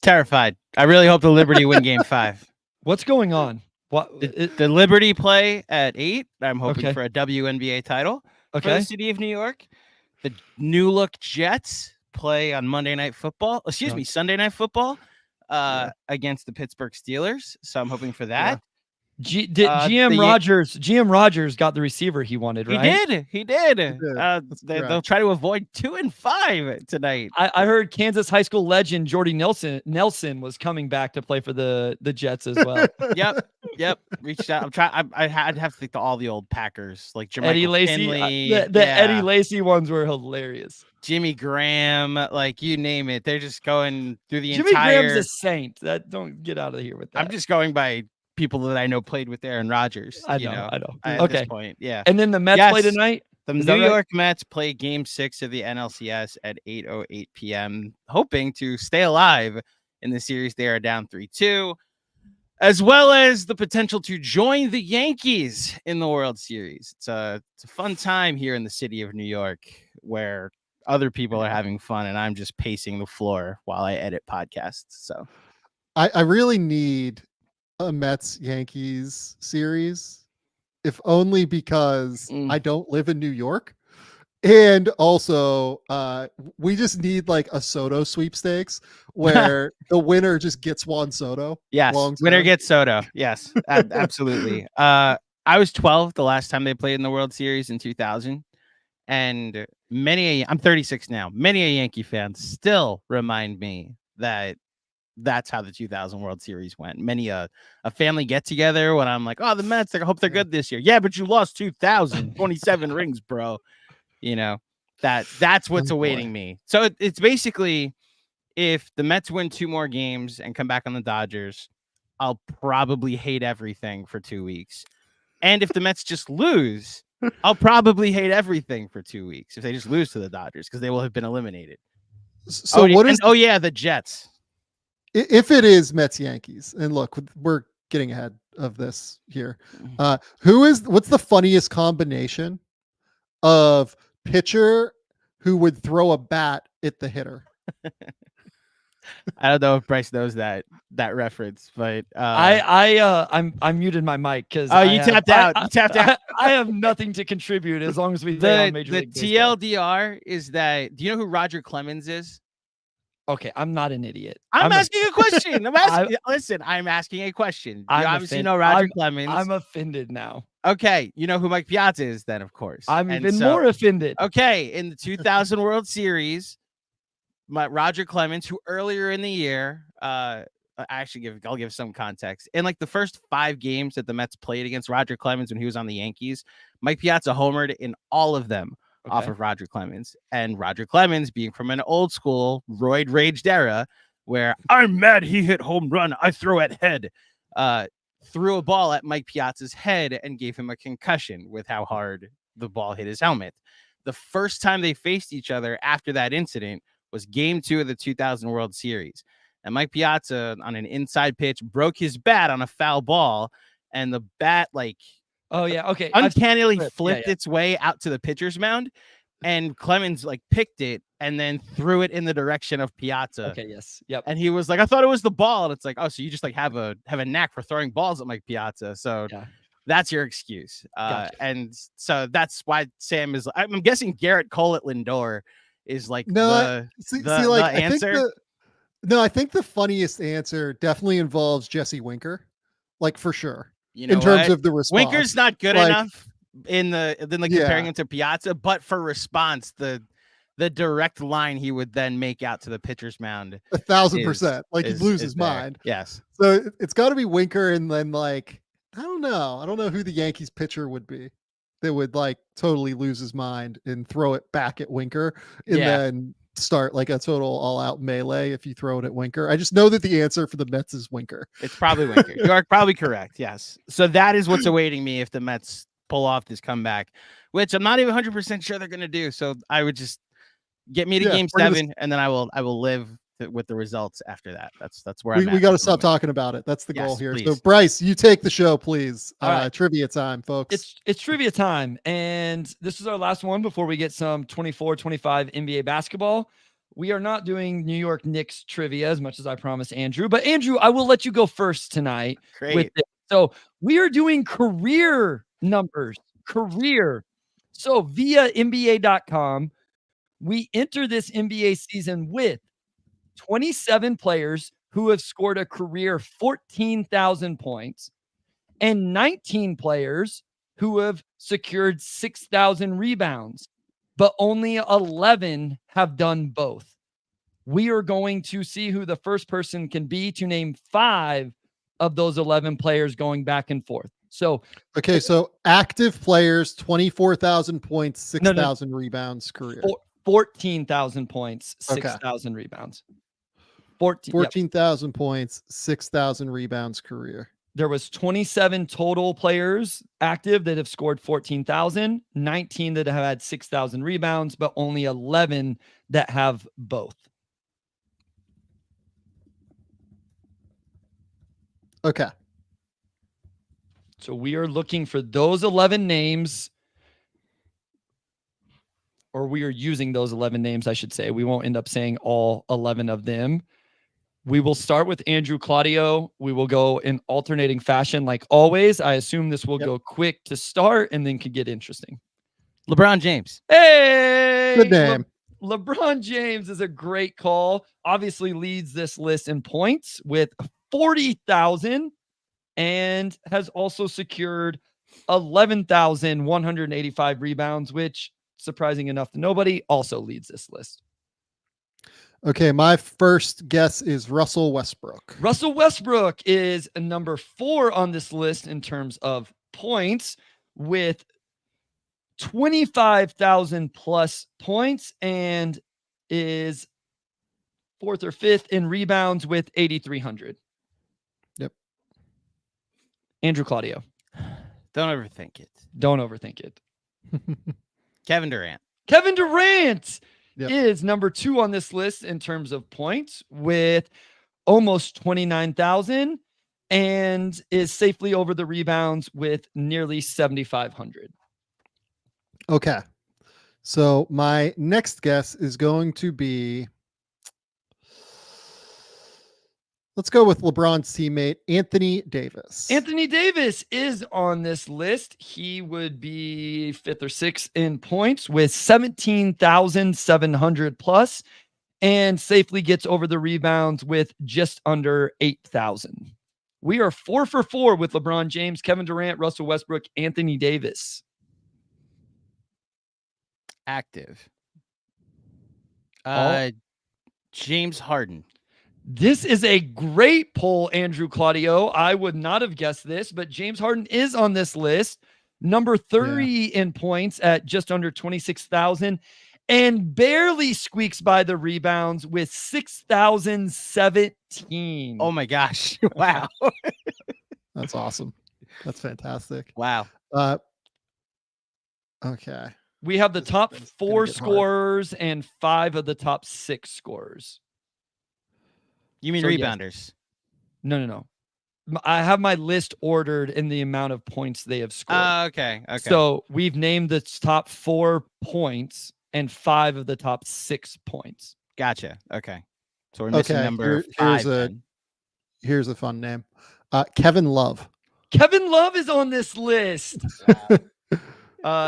Terrified. I really hope the Liberty win Game 5. What's going on? What the Liberty play at 8? I'm hoping for a WNBA title for the city of New York. The new look Jets play on Sunday Night Football against the Pittsburgh Steelers. So I'm hoping for that. GM Rogers got the receiver he wanted, right? He did. They'll try to avoid 2-5 tonight. I heard Kansas high school legend Jordy Nelson was coming back to play for the Jets as well. Yep. Reached out. I'd have to think to all the old Packers like Eddie Lacy. Eddie Lacy ones were hilarious. Jimmy Graham, you name it. They're just going through the Jimmy Graham's a saint. Don't get out of here with that. I'm just going by people that I know played with Aaron Rodgers. I know. At this point, yeah. And then the Mets play tonight. The New York Mets play Game 6 of the NLCS at 8:08 p.m. Hoping to stay alive in the series. They are down 3-2. as well as the potential to join the Yankees in the World Series. It's a fun time here in the city of New York where other people are having fun and I'm just pacing the floor while I edit podcasts. So I really need a Mets Yankees series, if only because I don't live in New York. And also, we just need like a Soto sweepstakes where the winner just gets Juan Soto. Yes, winner gets Soto. Yes, absolutely. I was 12 the last time they played in the World Series in 2000. And I'm 36 now. Many a Yankee fans still remind me that that's how the 2000 World Series went. Many a family get together when I'm like, oh, the Mets, I hope they're good this year. Yeah, but you lost 27 rings, bro. You know, that's what's awaiting me. So it's basically, if the Mets win 2 more games and come back on the Dodgers, I'll probably hate everything for 2 weeks. And if the Mets just lose, I'll probably hate everything for 2 weeks if they just lose to the Dodgers, because they will have been eliminated. So the Jets. If it is Mets Yankees, and look, we're getting ahead of this here. What's the funniest combination of pitcher who would throw a bat at the hitter? I don't know if Bryce knows that reference, but I muted my mic because you tapped out. I have nothing to contribute as long as we play on Major League Baseball. TLDR is that. Do you know who Roger Clemens is? Okay, I'm not an idiot. I'm asking a question. I'm asking a question. You obviously know Roger Clemens. I'm offended now. Okay, you know who Mike Piazza is then, of course. I'm even more offended. Okay, in the 2000 World Series, Roger Clemens, who earlier in the year, I'll give some context. In like the first 5 games that the Mets played against Roger Clemens when he was on the Yankees, Mike Piazza homered in all of them off of Roger Clemens. And Roger Clemens, being from an old school roid raged era where I'm mad he hit home run, I throw at head, threw a ball at Mike Piazza's head and gave him a concussion with how hard the ball hit his helmet. The first time they faced each other after that incident was Game 2 of the 2000 World Series. And Mike Piazza, on an inside pitch, broke his bat on a foul ball, and the bat, uncannily flipped its way out to the pitcher's mound, and Clemens picked it and then threw it in the direction of Piazza. Okay, yes, yep. And he was like, I thought it was the ball. And it's like, oh, so you just have a knack for throwing balls at Mike Piazza. So that's your excuse. Gotcha. And so that's why Sam is. I'm guessing Garrett Cole at Lindor is the answer. I think the funniest answer definitely involves Jesse Winker, for sure. In terms of the response, Winker's not good enough comparing him to Piazza, but for response, the direct line he would then make out to the pitcher's mound 1,000%. He'd lose his mind. Yes. So it's got to be Winker, and then I don't know who the Yankees pitcher would be that would totally lose his mind and throw it back at Winker and then start a total all-out melee if you throw it at Winker. I just know that the answer for the Mets is Winker. It's probably Winker. You are probably correct. Yes. So that is what's awaiting me if the Mets pull off this comeback, which I'm not even 100% sure they're going to do. So I would just get me to Game 7, and then I will live with the results after that. That's where we got to stop talking about it. That's the goal here. Please. So Bryce, you take the show, please. Right. Trivia time, folks. It's trivia time, and this is our last one before we get some 24-25 NBA basketball. We are not doing New York Knicks trivia as much as I promised Andrew, but Andrew, I will let you go first tonight. Great. With this. So we are doing career numbers. So via NBA.com, we enter this NBA season with 27 players who have scored a career 14,000 points and 19 players who have secured 6,000 rebounds, but only 11 have done both. We are going to see who the first person can be to name 5 of those 11 players going back and forth. So, okay. So active players, 24,000 points, 6,000 rebounds career. 14,000 points, 6,000 rebounds. 14,000 points, 6,000 rebounds career. There was 27 total players active that have scored 14,000, 19 that have had 6,000 rebounds, but only 11 that have both. Okay. So we are looking for those 11 names, or we are using those 11 names, I should say. We won't end up saying all 11 of them. We will start with Andrew Claudio. We will go in alternating fashion like always. I assume this will go quick to start and then could get interesting. LeBron James. Hey! Good name. LeBron James is a great call. Obviously leads this list in points with 40,000 and has also secured 11,185 rebounds, which, surprising enough to nobody, also leads this list. Okay, my first guess is Russell Westbrook. Russell Westbrook is number 4 on this list in terms of points with 25,000 plus points and is 4th or 5th in rebounds with 8,300. Yep. Andrew Claudio. Don't overthink it. Don't overthink it. Kevin Durant. Kevin Durant Yep. is number 2 on this list in terms of points with almost 29,000 and is safely over the rebounds with nearly 7,500. Okay. So my next guess is going to be, let's go with LeBron's teammate, Anthony Davis. Anthony Davis is on this list. He would be 5th or 6th in points with 17,700 plus and safely gets over the rebounds with just under 8,000. We are 4 for 4 with LeBron James, Kevin Durant, Russell Westbrook, Anthony Davis. Active. Oh. James Harden. This is a great poll, Andrew Claudio. I would not have guessed this, but James Harden is on this list. Number 30 in points at just under 26,000 and barely squeaks by the rebounds with 6,017. Oh my gosh. Wow. That's awesome. That's fantastic. Wow. Okay. We have the top It's gonna 4 get hard. scorers and 5 of the top 6 scorers. You mean So, yes. rebounders? No. I have my list ordered in the amount of points they have scored. Okay. So we've named the top 4 points and 5 of the top 6 points. Gotcha. Okay. So we're missing number 5. Here's a fun name. Kevin Love. Kevin Love is on this list.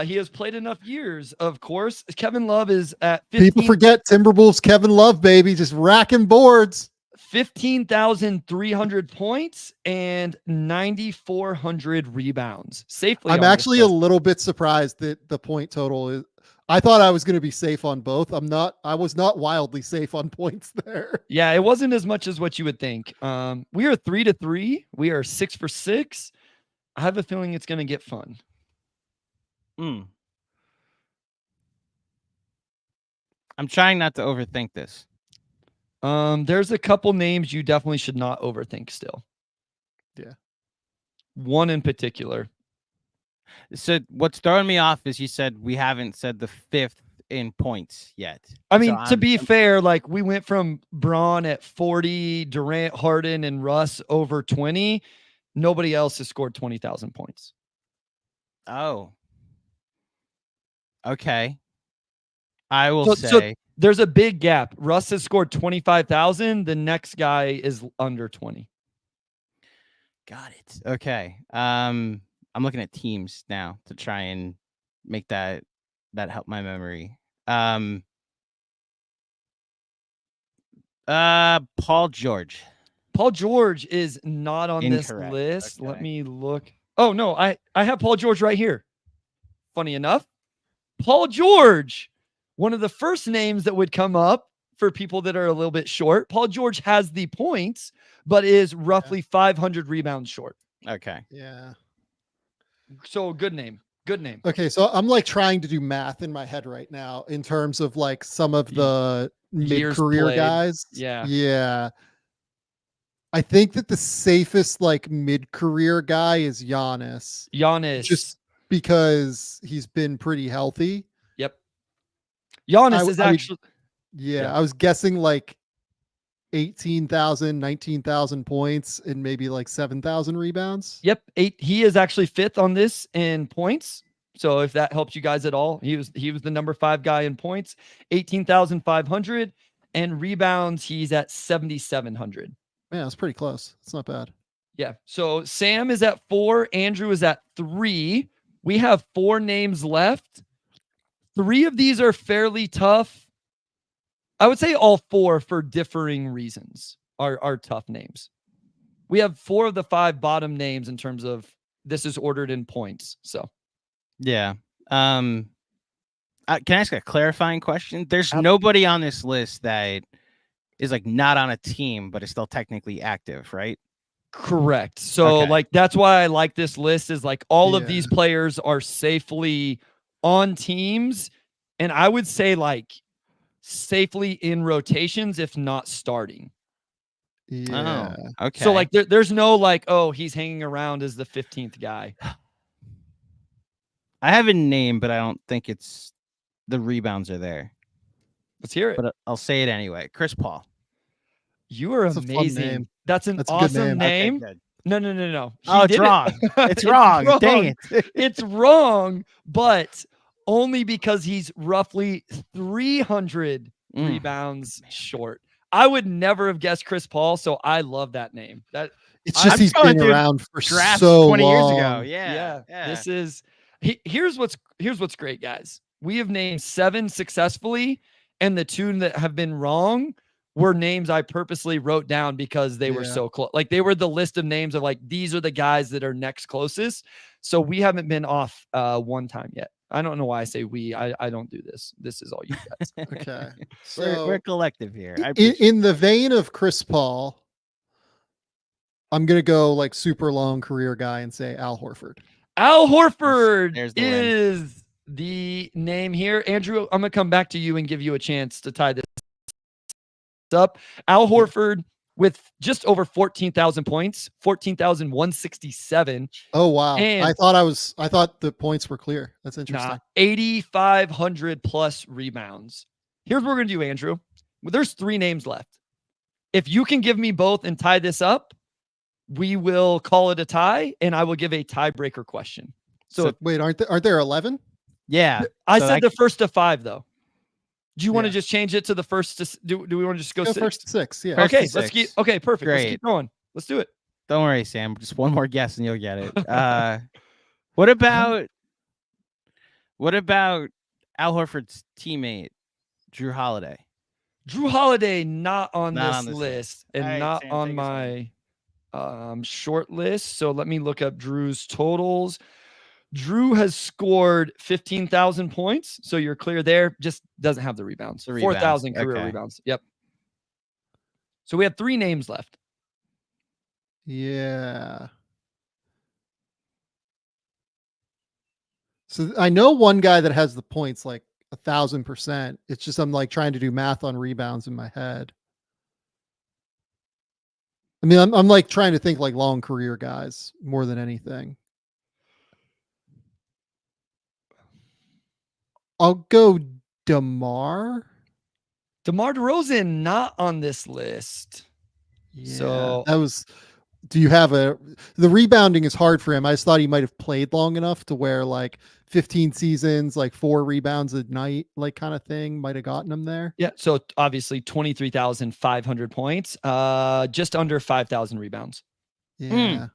He has played enough years, of course. Kevin Love is at 15, People forget Timberwolves Kevin Love, baby, just racking boards. 15,300 points and 9,400 rebounds. Safely. I'm actually a little bit surprised that the point total is. I thought I was going to be safe on both. I was not wildly safe on points there. Yeah, it wasn't as much as what you would think. We are 3 to 3. We are 6 for 6. I have a feeling it's going to get fun. I'm trying not to overthink this. There's a couple names you definitely should not overthink still. Yeah. One in particular. So what's throwing me off is you said we haven't said the 5th in points yet. I mean, So to be fair, like we went from Braun at 40, Durant, Harden, and Russ over 20. Nobody else has scored 20,000 points. Oh. Okay. I will So say there's a big gap. Russ has scored 25,000. The next guy is under 20. got it. Okay. I'm looking at teams now to try and make that help my memory. Paul George. Paul George is not on Incorrect. this list. Okay. Let me look. Oh, no, I have Paul George right here. Funny enough, Paul George, one of the first names that would come up for people that are a little bit short. Paul George has the points, but is roughly 500 rebounds short. Okay. Yeah. So good name. Good name. Okay, so I'm like trying to do math in my head right now in terms of like some of the Years mid-career played. guys. Yeah. Yeah. I think that the safest like mid-career guy is Giannis. Giannis. Just because he's been pretty healthy. Yep. Giannis is actually. Yeah, Yeah. I was guessing like 18,000, 19,000 points and maybe like 7,000 rebounds. Yep. He is actually 5th on this in points. So if that helps you guys at all, he was the number 5 guy in points, 18,500, and rebounds. He's at 7,700. Man, that's pretty close. It's not bad. Yeah. So Sam is at 4. Andrew is at 3. We have 4 names left. 3 of these are fairly tough. I would say all 4 for differing reasons are tough names. We have 4 of the 5 bottom names in terms of this is ordered in points. So yeah. Can I ask a clarifying question? There's nobody on this list that is like not on a team, but is still technically active, right? Correct. So like, that's why I like this list is like all of these players are safely on teams. And I would say like safely in rotations, if not starting. Yeah. Oh, okay. So like there's no like, oh, he's hanging around as the 15th guy. I have a name, but I don't think it's the rebounds are there. Let's hear it. But I'll say it anyway. Chris Paul. You are That's a fun amazing. name. That's an That's a good awesome name. name. Okay, No. Oh, it's wrong. It's wrong. Dang it. It's wrong, but only because he's roughly 300 rebounds short. I would never have guessed Chris Paul, so I love that name. That It's just he's been around for so 20 long. years ago. Yeah. This is here's what's great, guys. We have named 7 successfully, and the 2 that have been wrong were names I purposely wrote down because they were so close. Like they were the list of names of like, these are the guys that are next closest. So we haven't been off one time yet. I don't know why I say we. I don't do this. This is all you guys. Okay. So we're collective here. In the vein of Chris Paul, I'm going to go like super long career guy and say Al Horford. Al Horford There's the is the name here. Andrew, I'm going to come back to you and give you a chance to tie this up. Al Horford with just over 14,000 points, 14,167. Oh wow. And I thought the points were clear. That's interesting. 8,500 plus rebounds. Here's what we're going to do, Andrew. Well, there's 3 names left. If you can give me both and tie this up, we will call it a tie, and I will give a tiebreaker question. So wait, aren't there 11? Yeah. I said the first to 5, though. Do you want to just change it to the first? Do we want to just go 6? First to 6? Yeah. Okay, let's keep. Okay, perfect. Great. Let's keep going. Let's do it. Don't worry, Sam. Just one more guess and you'll get it. What about Al Horford's teammate, Drew Holiday? Drew Holiday not on this list. list and All right, not Sam, on my short list. So let me look up Drew's totals. Drew has scored 15,000 points. So you're clear there. Just doesn't have the rebounds. 4,000 career rebounds. Yep. So we have 3 names left. Yeah. So I know one guy that has the points like 1,000%. It's just I'm like trying to do math on rebounds in my head. I mean, I'm like trying to think like long career guys more than anything. I'll go DeMar. DeMar DeRozan not on this list. Yeah, So that was. Do you have the rebounding is hard for him. I just thought he might have played long enough to where like 15 seasons, like 4 rebounds a night, like kind of thing might have gotten him there. yeah, so obviously 23,500 points, just under 5,000 rebounds. Yeah.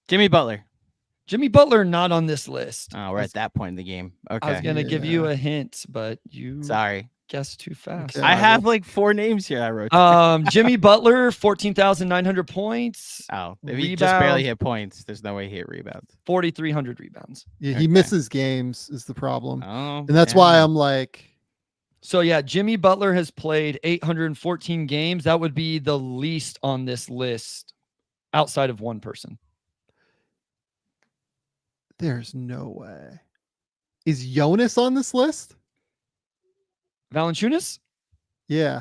Jimmy Butler. Jimmy Butler not on this list. Oh, we're at that point in the game. Okay. I was gonna give you a hint, but you Sorry. guessed too fast. Okay. I have like 4 names here I wrote. Jimmy Butler, 14,900 points. Oh, if he just barely hit points, there's no way he hit rebounds. 4,300 rebounds. Yeah, he misses games is the problem. Oh, And that's why I'm like, So yeah, Jimmy Butler has played 814 games. That would be the least on this list outside of one person. there's no way. Is Jonas on this list? Valanciunas? Yeah.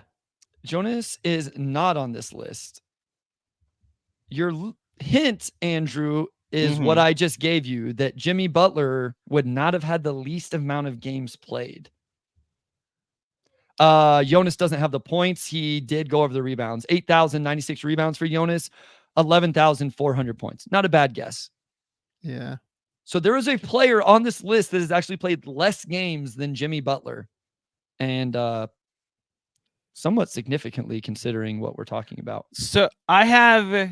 Jonas is not on this list. Your hint, Andrew, is what I just gave you, that Jimmy Butler would not have had the least amount of games played. Jonas doesn't have the points. He did go over the rebounds. 8,096 rebounds for Jonas, 11,400 points. Not a bad guess. Yeah. So there is a player on this list that has actually played less games than Jimmy Butler. And somewhat significantly considering what we're talking about. So I have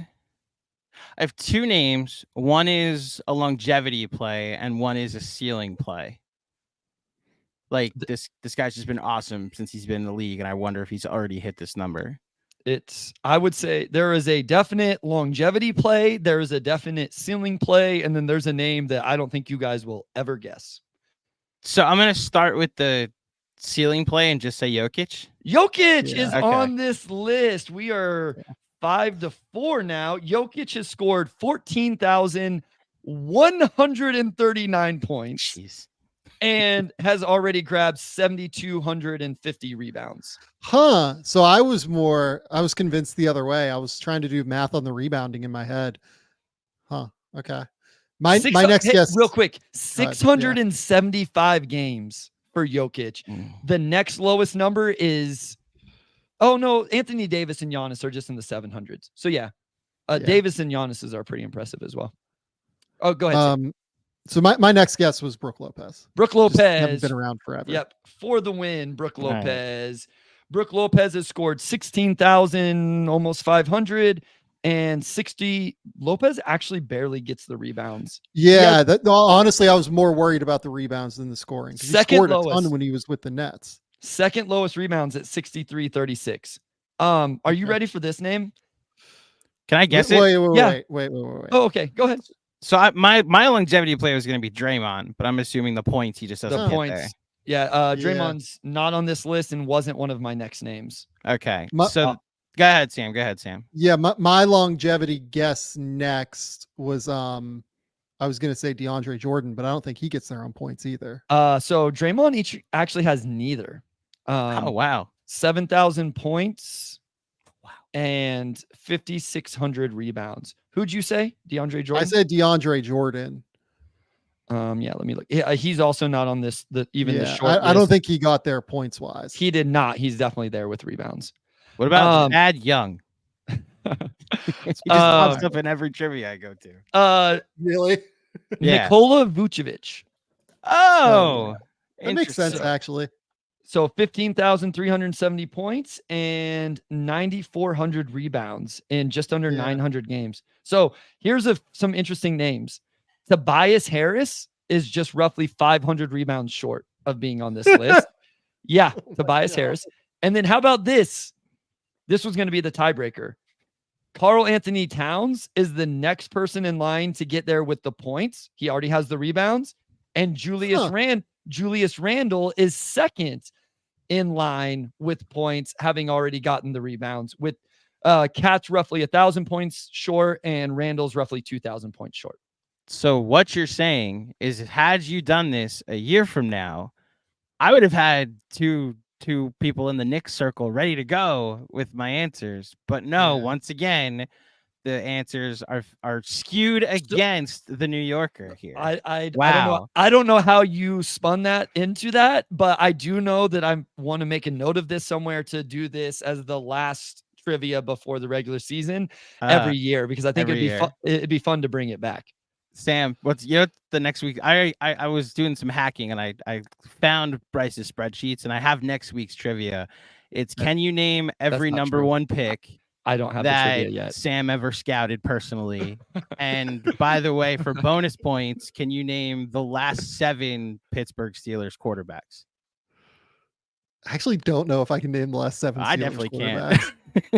two names. One is a longevity play and one is a ceiling play. Like this guy's just been awesome since he's been in the league, and I wonder if he's already hit this number. I would say there is a definite longevity play, there is a definite ceiling play, and then there's a name that I don't think you guys will ever guess. So I'm gonna start with the ceiling play and just say Jokic. Jokic is on this list. We are 5-4 now. Jokic has scored 14,139 points. Jeez. And has already grabbed 7,250 rebounds. So I was convinced the other way. I was trying to do math on the rebounding in my head. Okay. My next guess, real quick, 675 games for Jokic. The next lowest number is, Anthony Davis and Giannis are just in the 700s. So Davis and Giannis's are pretty impressive as well. Oh, go ahead. Sam. So my next guess was Brook Lopez. Brook Lopez. Haven't been around forever. Yep. For the win, Brook Lopez. Right. Brook Lopez has scored 16,000, almost 500, and 60. Lopez actually barely gets the rebounds. Yeah. Honestly, I was more worried about the rebounds than the scoring. Second he scored lowest. a ton when he was with the Nets. Second lowest rebounds at 63-36. Are you ready for this name? Can I guess it? Wait. Oh, okay. Go ahead. So my longevity play was going to be Draymond, but I'm assuming the points he just doesn't get points. there. Yeah, Draymond's not on this list and wasn't one of my next names. Okay, so go ahead, Sam. Yeah, my longevity guess next was I was going to say DeAndre Jordan, but I don't think he gets there on points either. So Draymond actually has neither. Oh wow, 7,000 points. Wow, and 5,600 rebounds. Who'd you say? DeAndre Jordan? I said DeAndre Jordan. Let me look. Yeah, he's also not on this. The short. I don't think he got there points wise. He did not. He's definitely there with rebounds. What about Thad Young? He just pops up in every trivia I go to. Really? Yeah. Nikola Vucevic. Oh, that makes sense actually. So 15,370 points and 9,400 rebounds in just under 900 games. So here's some interesting names. Tobias Harris is just roughly 500 rebounds short of being on this list. Tobias Harris. And then how about this? This was going to be the tiebreaker. Karl Anthony Towns is the next person in line to get there with the points. He already has the rebounds. And Julius Randle is second in line with points, having already gotten the rebounds, with Cat's roughly 1,000 points short and Randall's roughly 2,000 points short. So what you're saying is, had you done this a year from now, I would have had two people in the Knicks circle ready to go with my answers. But no, once again, the answers are skewed against the New Yorker here. I don't know how you spun that into that, but I do know that I want to make a note of this somewhere to do this as the last trivia before the regular season every year, because I think it'd be fun to bring it back. Sam, the next week? I was doing some hacking and I found Bryce's spreadsheets, and I have next week's trivia. It's can you name every number one pick? I don't have that the trivia yet. Sam ever scouted personally. And by the way, for bonus points, can you name the last 7 Pittsburgh Steelers quarterbacks? I actually don't know if I can name the last 7. I definitely can't.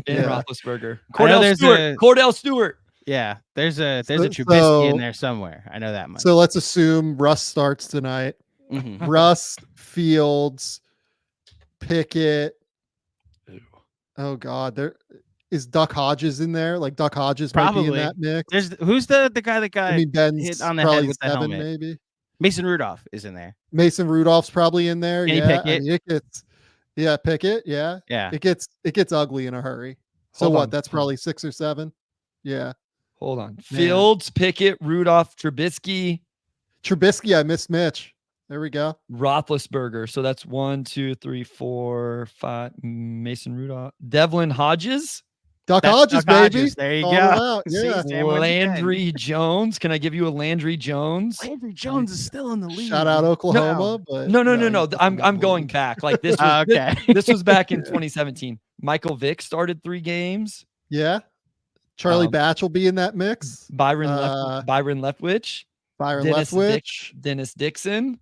Roethlisberger. Cordell Stewart. Yeah, there's a Trubisky in there somewhere. I know that much. So let's assume Russ starts tonight. Mm-hmm. Russ, Fields, Pickett. Oh God, there is Duck Hodges in there. Like Duck Hodges probably might be in that mix. Who's the guy that got Ben's hit on the head with the helmet? Maybe Mason Rudolph is in there. Mason Rudolph's probably in there. Kenny Pickett. Pickett. Yeah. It gets ugly in a hurry. So that's probably 6 or 7. Yeah. Hold on. Fields, Pickett, Rudolph, Trubisky. I missed Mitch. There we go. Roethlisberger. So that's 1, 2, 3, 4, 5. Mason Rudolph. Devlin Hodges. Duck That's Hodges, Duck baby. Hodges. There you Called go. him out. See, Yeah. Sam wins again. Landry Jones. Can I give you a Landry Jones? Landry Jones is still in the league. Shout out Oklahoma. But No. he's I'm going back. Like this was Okay. this was back in 2017. Michael Vick started 3 games. Yeah. Charlie Um, Batch will be in that mix. Byron Leftwich. Byron Dennis Leftwich. Dennis Dixon.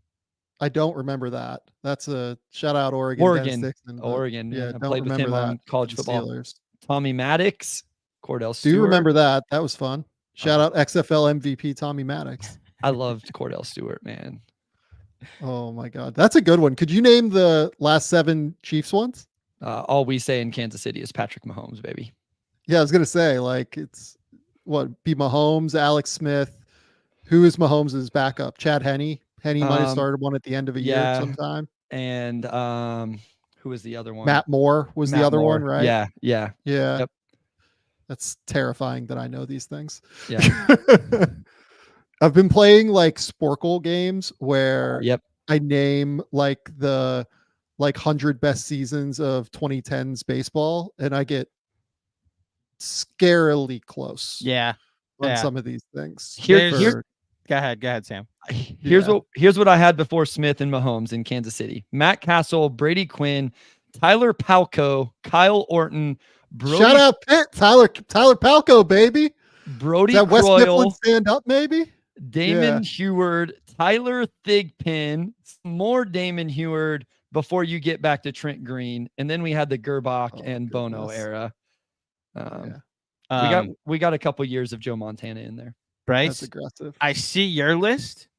I don't remember that. That's a shout out Oregon. Dennis Dixon, but Oregon. Yeah, I don't played with remember him that. on college for the football. Steelers. Tommy Maddox. Cordell Do Stewart. you remember that? That was fun. Shout out XFL MVP Tommy Maddox. I loved Cordell Stewart, man. Oh my God. That's a good one. Could you name the last 7 Chiefs ones? All we say in Kansas City is Patrick Mahomes, baby. Yeah, I was gonna say, like, it's be Mahomes, Alex Smith. Who is Mahomes' backup? Chad Henne. Henne might have started one at the end of a year sometime. And who was the other one? Matt Moore was the other one, right? Yeah. Yep. That's terrifying that I know these things. Yeah. I've been playing like Sporkle games where Yep. I name like the 100 best seasons of 2010s baseball, and I get scarily close. Yeah. On Yeah. some of these things. Here- Go ahead, Sam. Here's what I had before Smith and Mahomes in Kansas City. Matt Castle, Brady Quinn, Tyler Palco, Kyle Orton, Brody, Shout out Pitt, Tyler Palco, baby. Brody Is that West Croyle, Mifflin stand up, maybe? Damon Heward, Tyler Thigpen, some more Damon Heward before you get back to Trent Green, and then we had the Gerbach and Bono era. We got a couple years of Joe Montana in there. Bryce, That's aggressive. I see your list,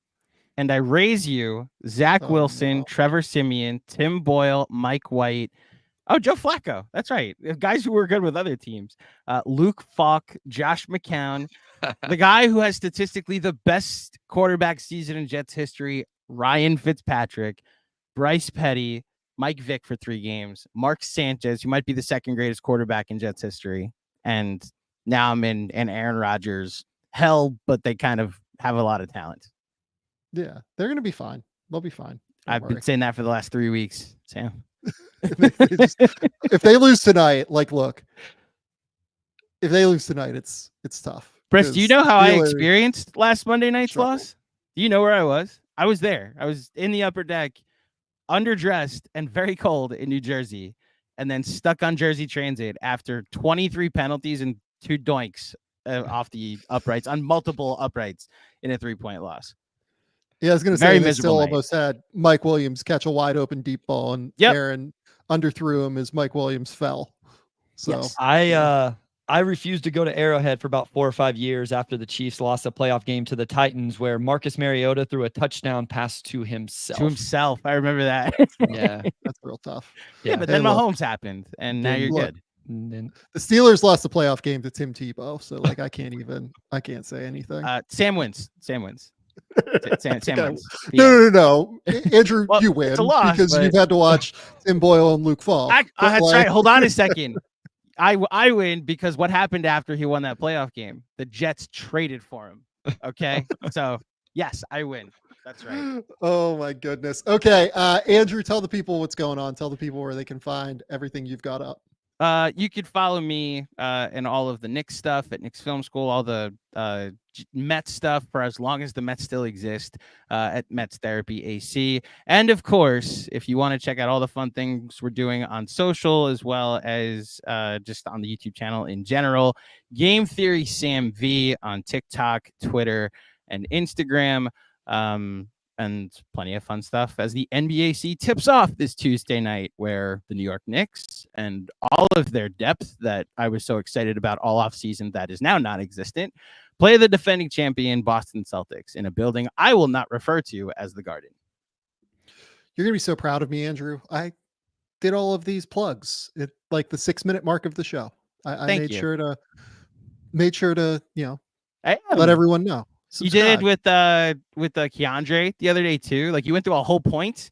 and I raise you Zach Wilson, no. Trevor Siemian, Tim Boyle, Mike White. Oh, Joe Flacco. That's right. Guys who were good with other teams. Luke Falk, Josh McCown, the guy who has statistically the best quarterback season in Jets history, Ryan Fitzpatrick, Bryce Petty, Mike Vick for 3 games, Mark Sanchez, who might be the second greatest quarterback in Jets history. And now I'm in Aaron Rodgers hell, but they kind of have a lot of talent. Yeah, they're going to be fine. They'll be fine. I've been saying that for the last 3 weeks, Sam. If they lose tonight, look, if they lose tonight, it's tough. Bryce, do you know how I Steelers- experienced last Monday night's Trouble. loss? Do you know where I was? I was there. I was in the upper deck, underdressed and very cold in New Jersey, and then stuck on Jersey Transit after 23 penalties and 2 doinks off the uprights on multiple uprights in a 3-point loss. Yeah, I was going to Very say they miserable still night. almost had Mike Williams catch a wide open deep ball, and Yep. Aaron underthrew him as Mike Williams fell. So Yes. I refused to go to Arrowhead for about 4 or 5 years after the Chiefs lost a playoff game to the Titans, where Marcus Mariota threw a touchdown pass to himself. I remember that. Yeah, that's real tough. Yeah, but Hey, then look. Mahomes happened, and now you're Look. good. And then The Steelers lost the playoff game to Tim Tebow, so I can't say anything. Sam wins. Sam wins. Sam Okay. wins. Yeah. No. Andrew, Well, you win it's a loss, because but- you've had to watch Tim Boyle and Luke Falk. That's right. Hold on a second. I win because what happened after he won that playoff game? The Jets traded for him. Okay, so yes, I win. That's right. Oh my goodness. Okay, Andrew, tell the people what's going on. Tell the people where they can find everything you've got up. You could follow me in all of the Knicks stuff at Knicks Film School, all the Mets stuff for as long as the Mets still exist at Mets Therapy AC. And of course, if you want to check out all the fun things we're doing on social as well as just on the YouTube channel in general, Game Theory Sam V on TikTok, Twitter, and Instagram. And plenty of fun stuff as the NBAC tips off this Tuesday night, where the New York Knicks and all of their depth that I was so excited about all off season that is now non-existent play the defending champion Boston Celtics in a building I will not refer to as the Garden. You're gonna be so proud of me, Andrew. I did all of these plugs at like the 6-minute mark of the show. I Thank made you. sure to I let everyone know. You did Subscribe. with Keandre the other day too. Like you went through a whole point,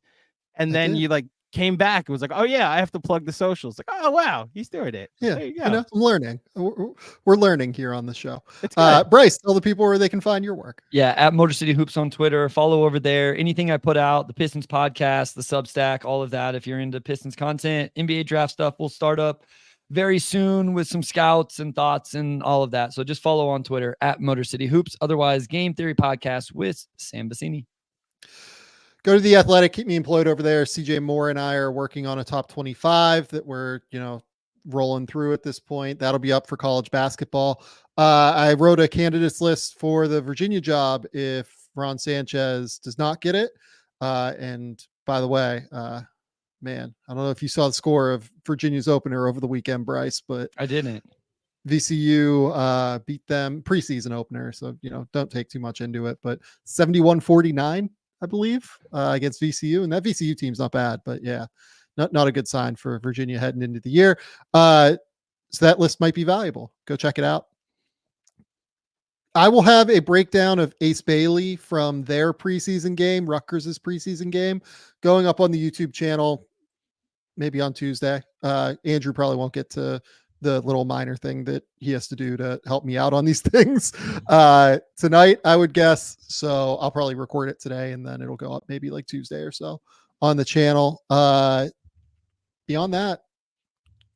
and I then did. you like came back and was like, oh yeah, I have to plug the socials. Like, oh wow, he's doing it. Yeah, There you go. I'm learning. We're learning here on the show. It's good. Bryce, tell the people where they can find your work. Yeah, at Motor City Hoops on Twitter. Follow over there. Anything I put out, the Pistons podcast, the Substack, all of that. If you're into Pistons content, NBA draft stuff, we'll start up very soon with some scouts and thoughts and all of that. So just follow on Twitter at Motor City Hoops. Otherwise, Game Theory Podcast with Sam Vecenie. Go to The Athletic. Keep me employed over there. CJ Moore and I are working on a top 25 that we're, rolling through at this point. That'll be up for college basketball. I wrote a candidates list for the Virginia job if Ron Sanchez does not get it. And by the way, man, I don't know if you saw the score of Virginia's opener over the weekend, Bryce, but I didn't. VCU beat them preseason opener. So, don't take too much into it, but 71-49. I believe, against VCU, and that VCU team's not bad, but yeah, not a good sign for Virginia heading into the year. So that list might be valuable. Go check it out. I will have a breakdown of Ace Bailey from their preseason game, Rutgers' preseason game, going up on the YouTube channel, maybe on Tuesday. Andrew probably won't get to the little minor thing that he has to do to help me out on these things tonight, I would guess. So I'll probably record it today and then it'll go up maybe like Tuesday or so on the channel. Beyond that,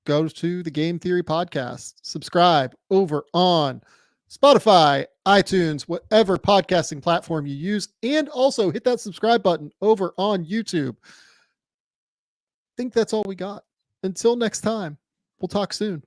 go to the Game Theory podcast, subscribe over on Spotify, iTunes, whatever podcasting platform you use, and also hit that subscribe button over on YouTube. I think that's all we got. Until next time, we'll talk soon.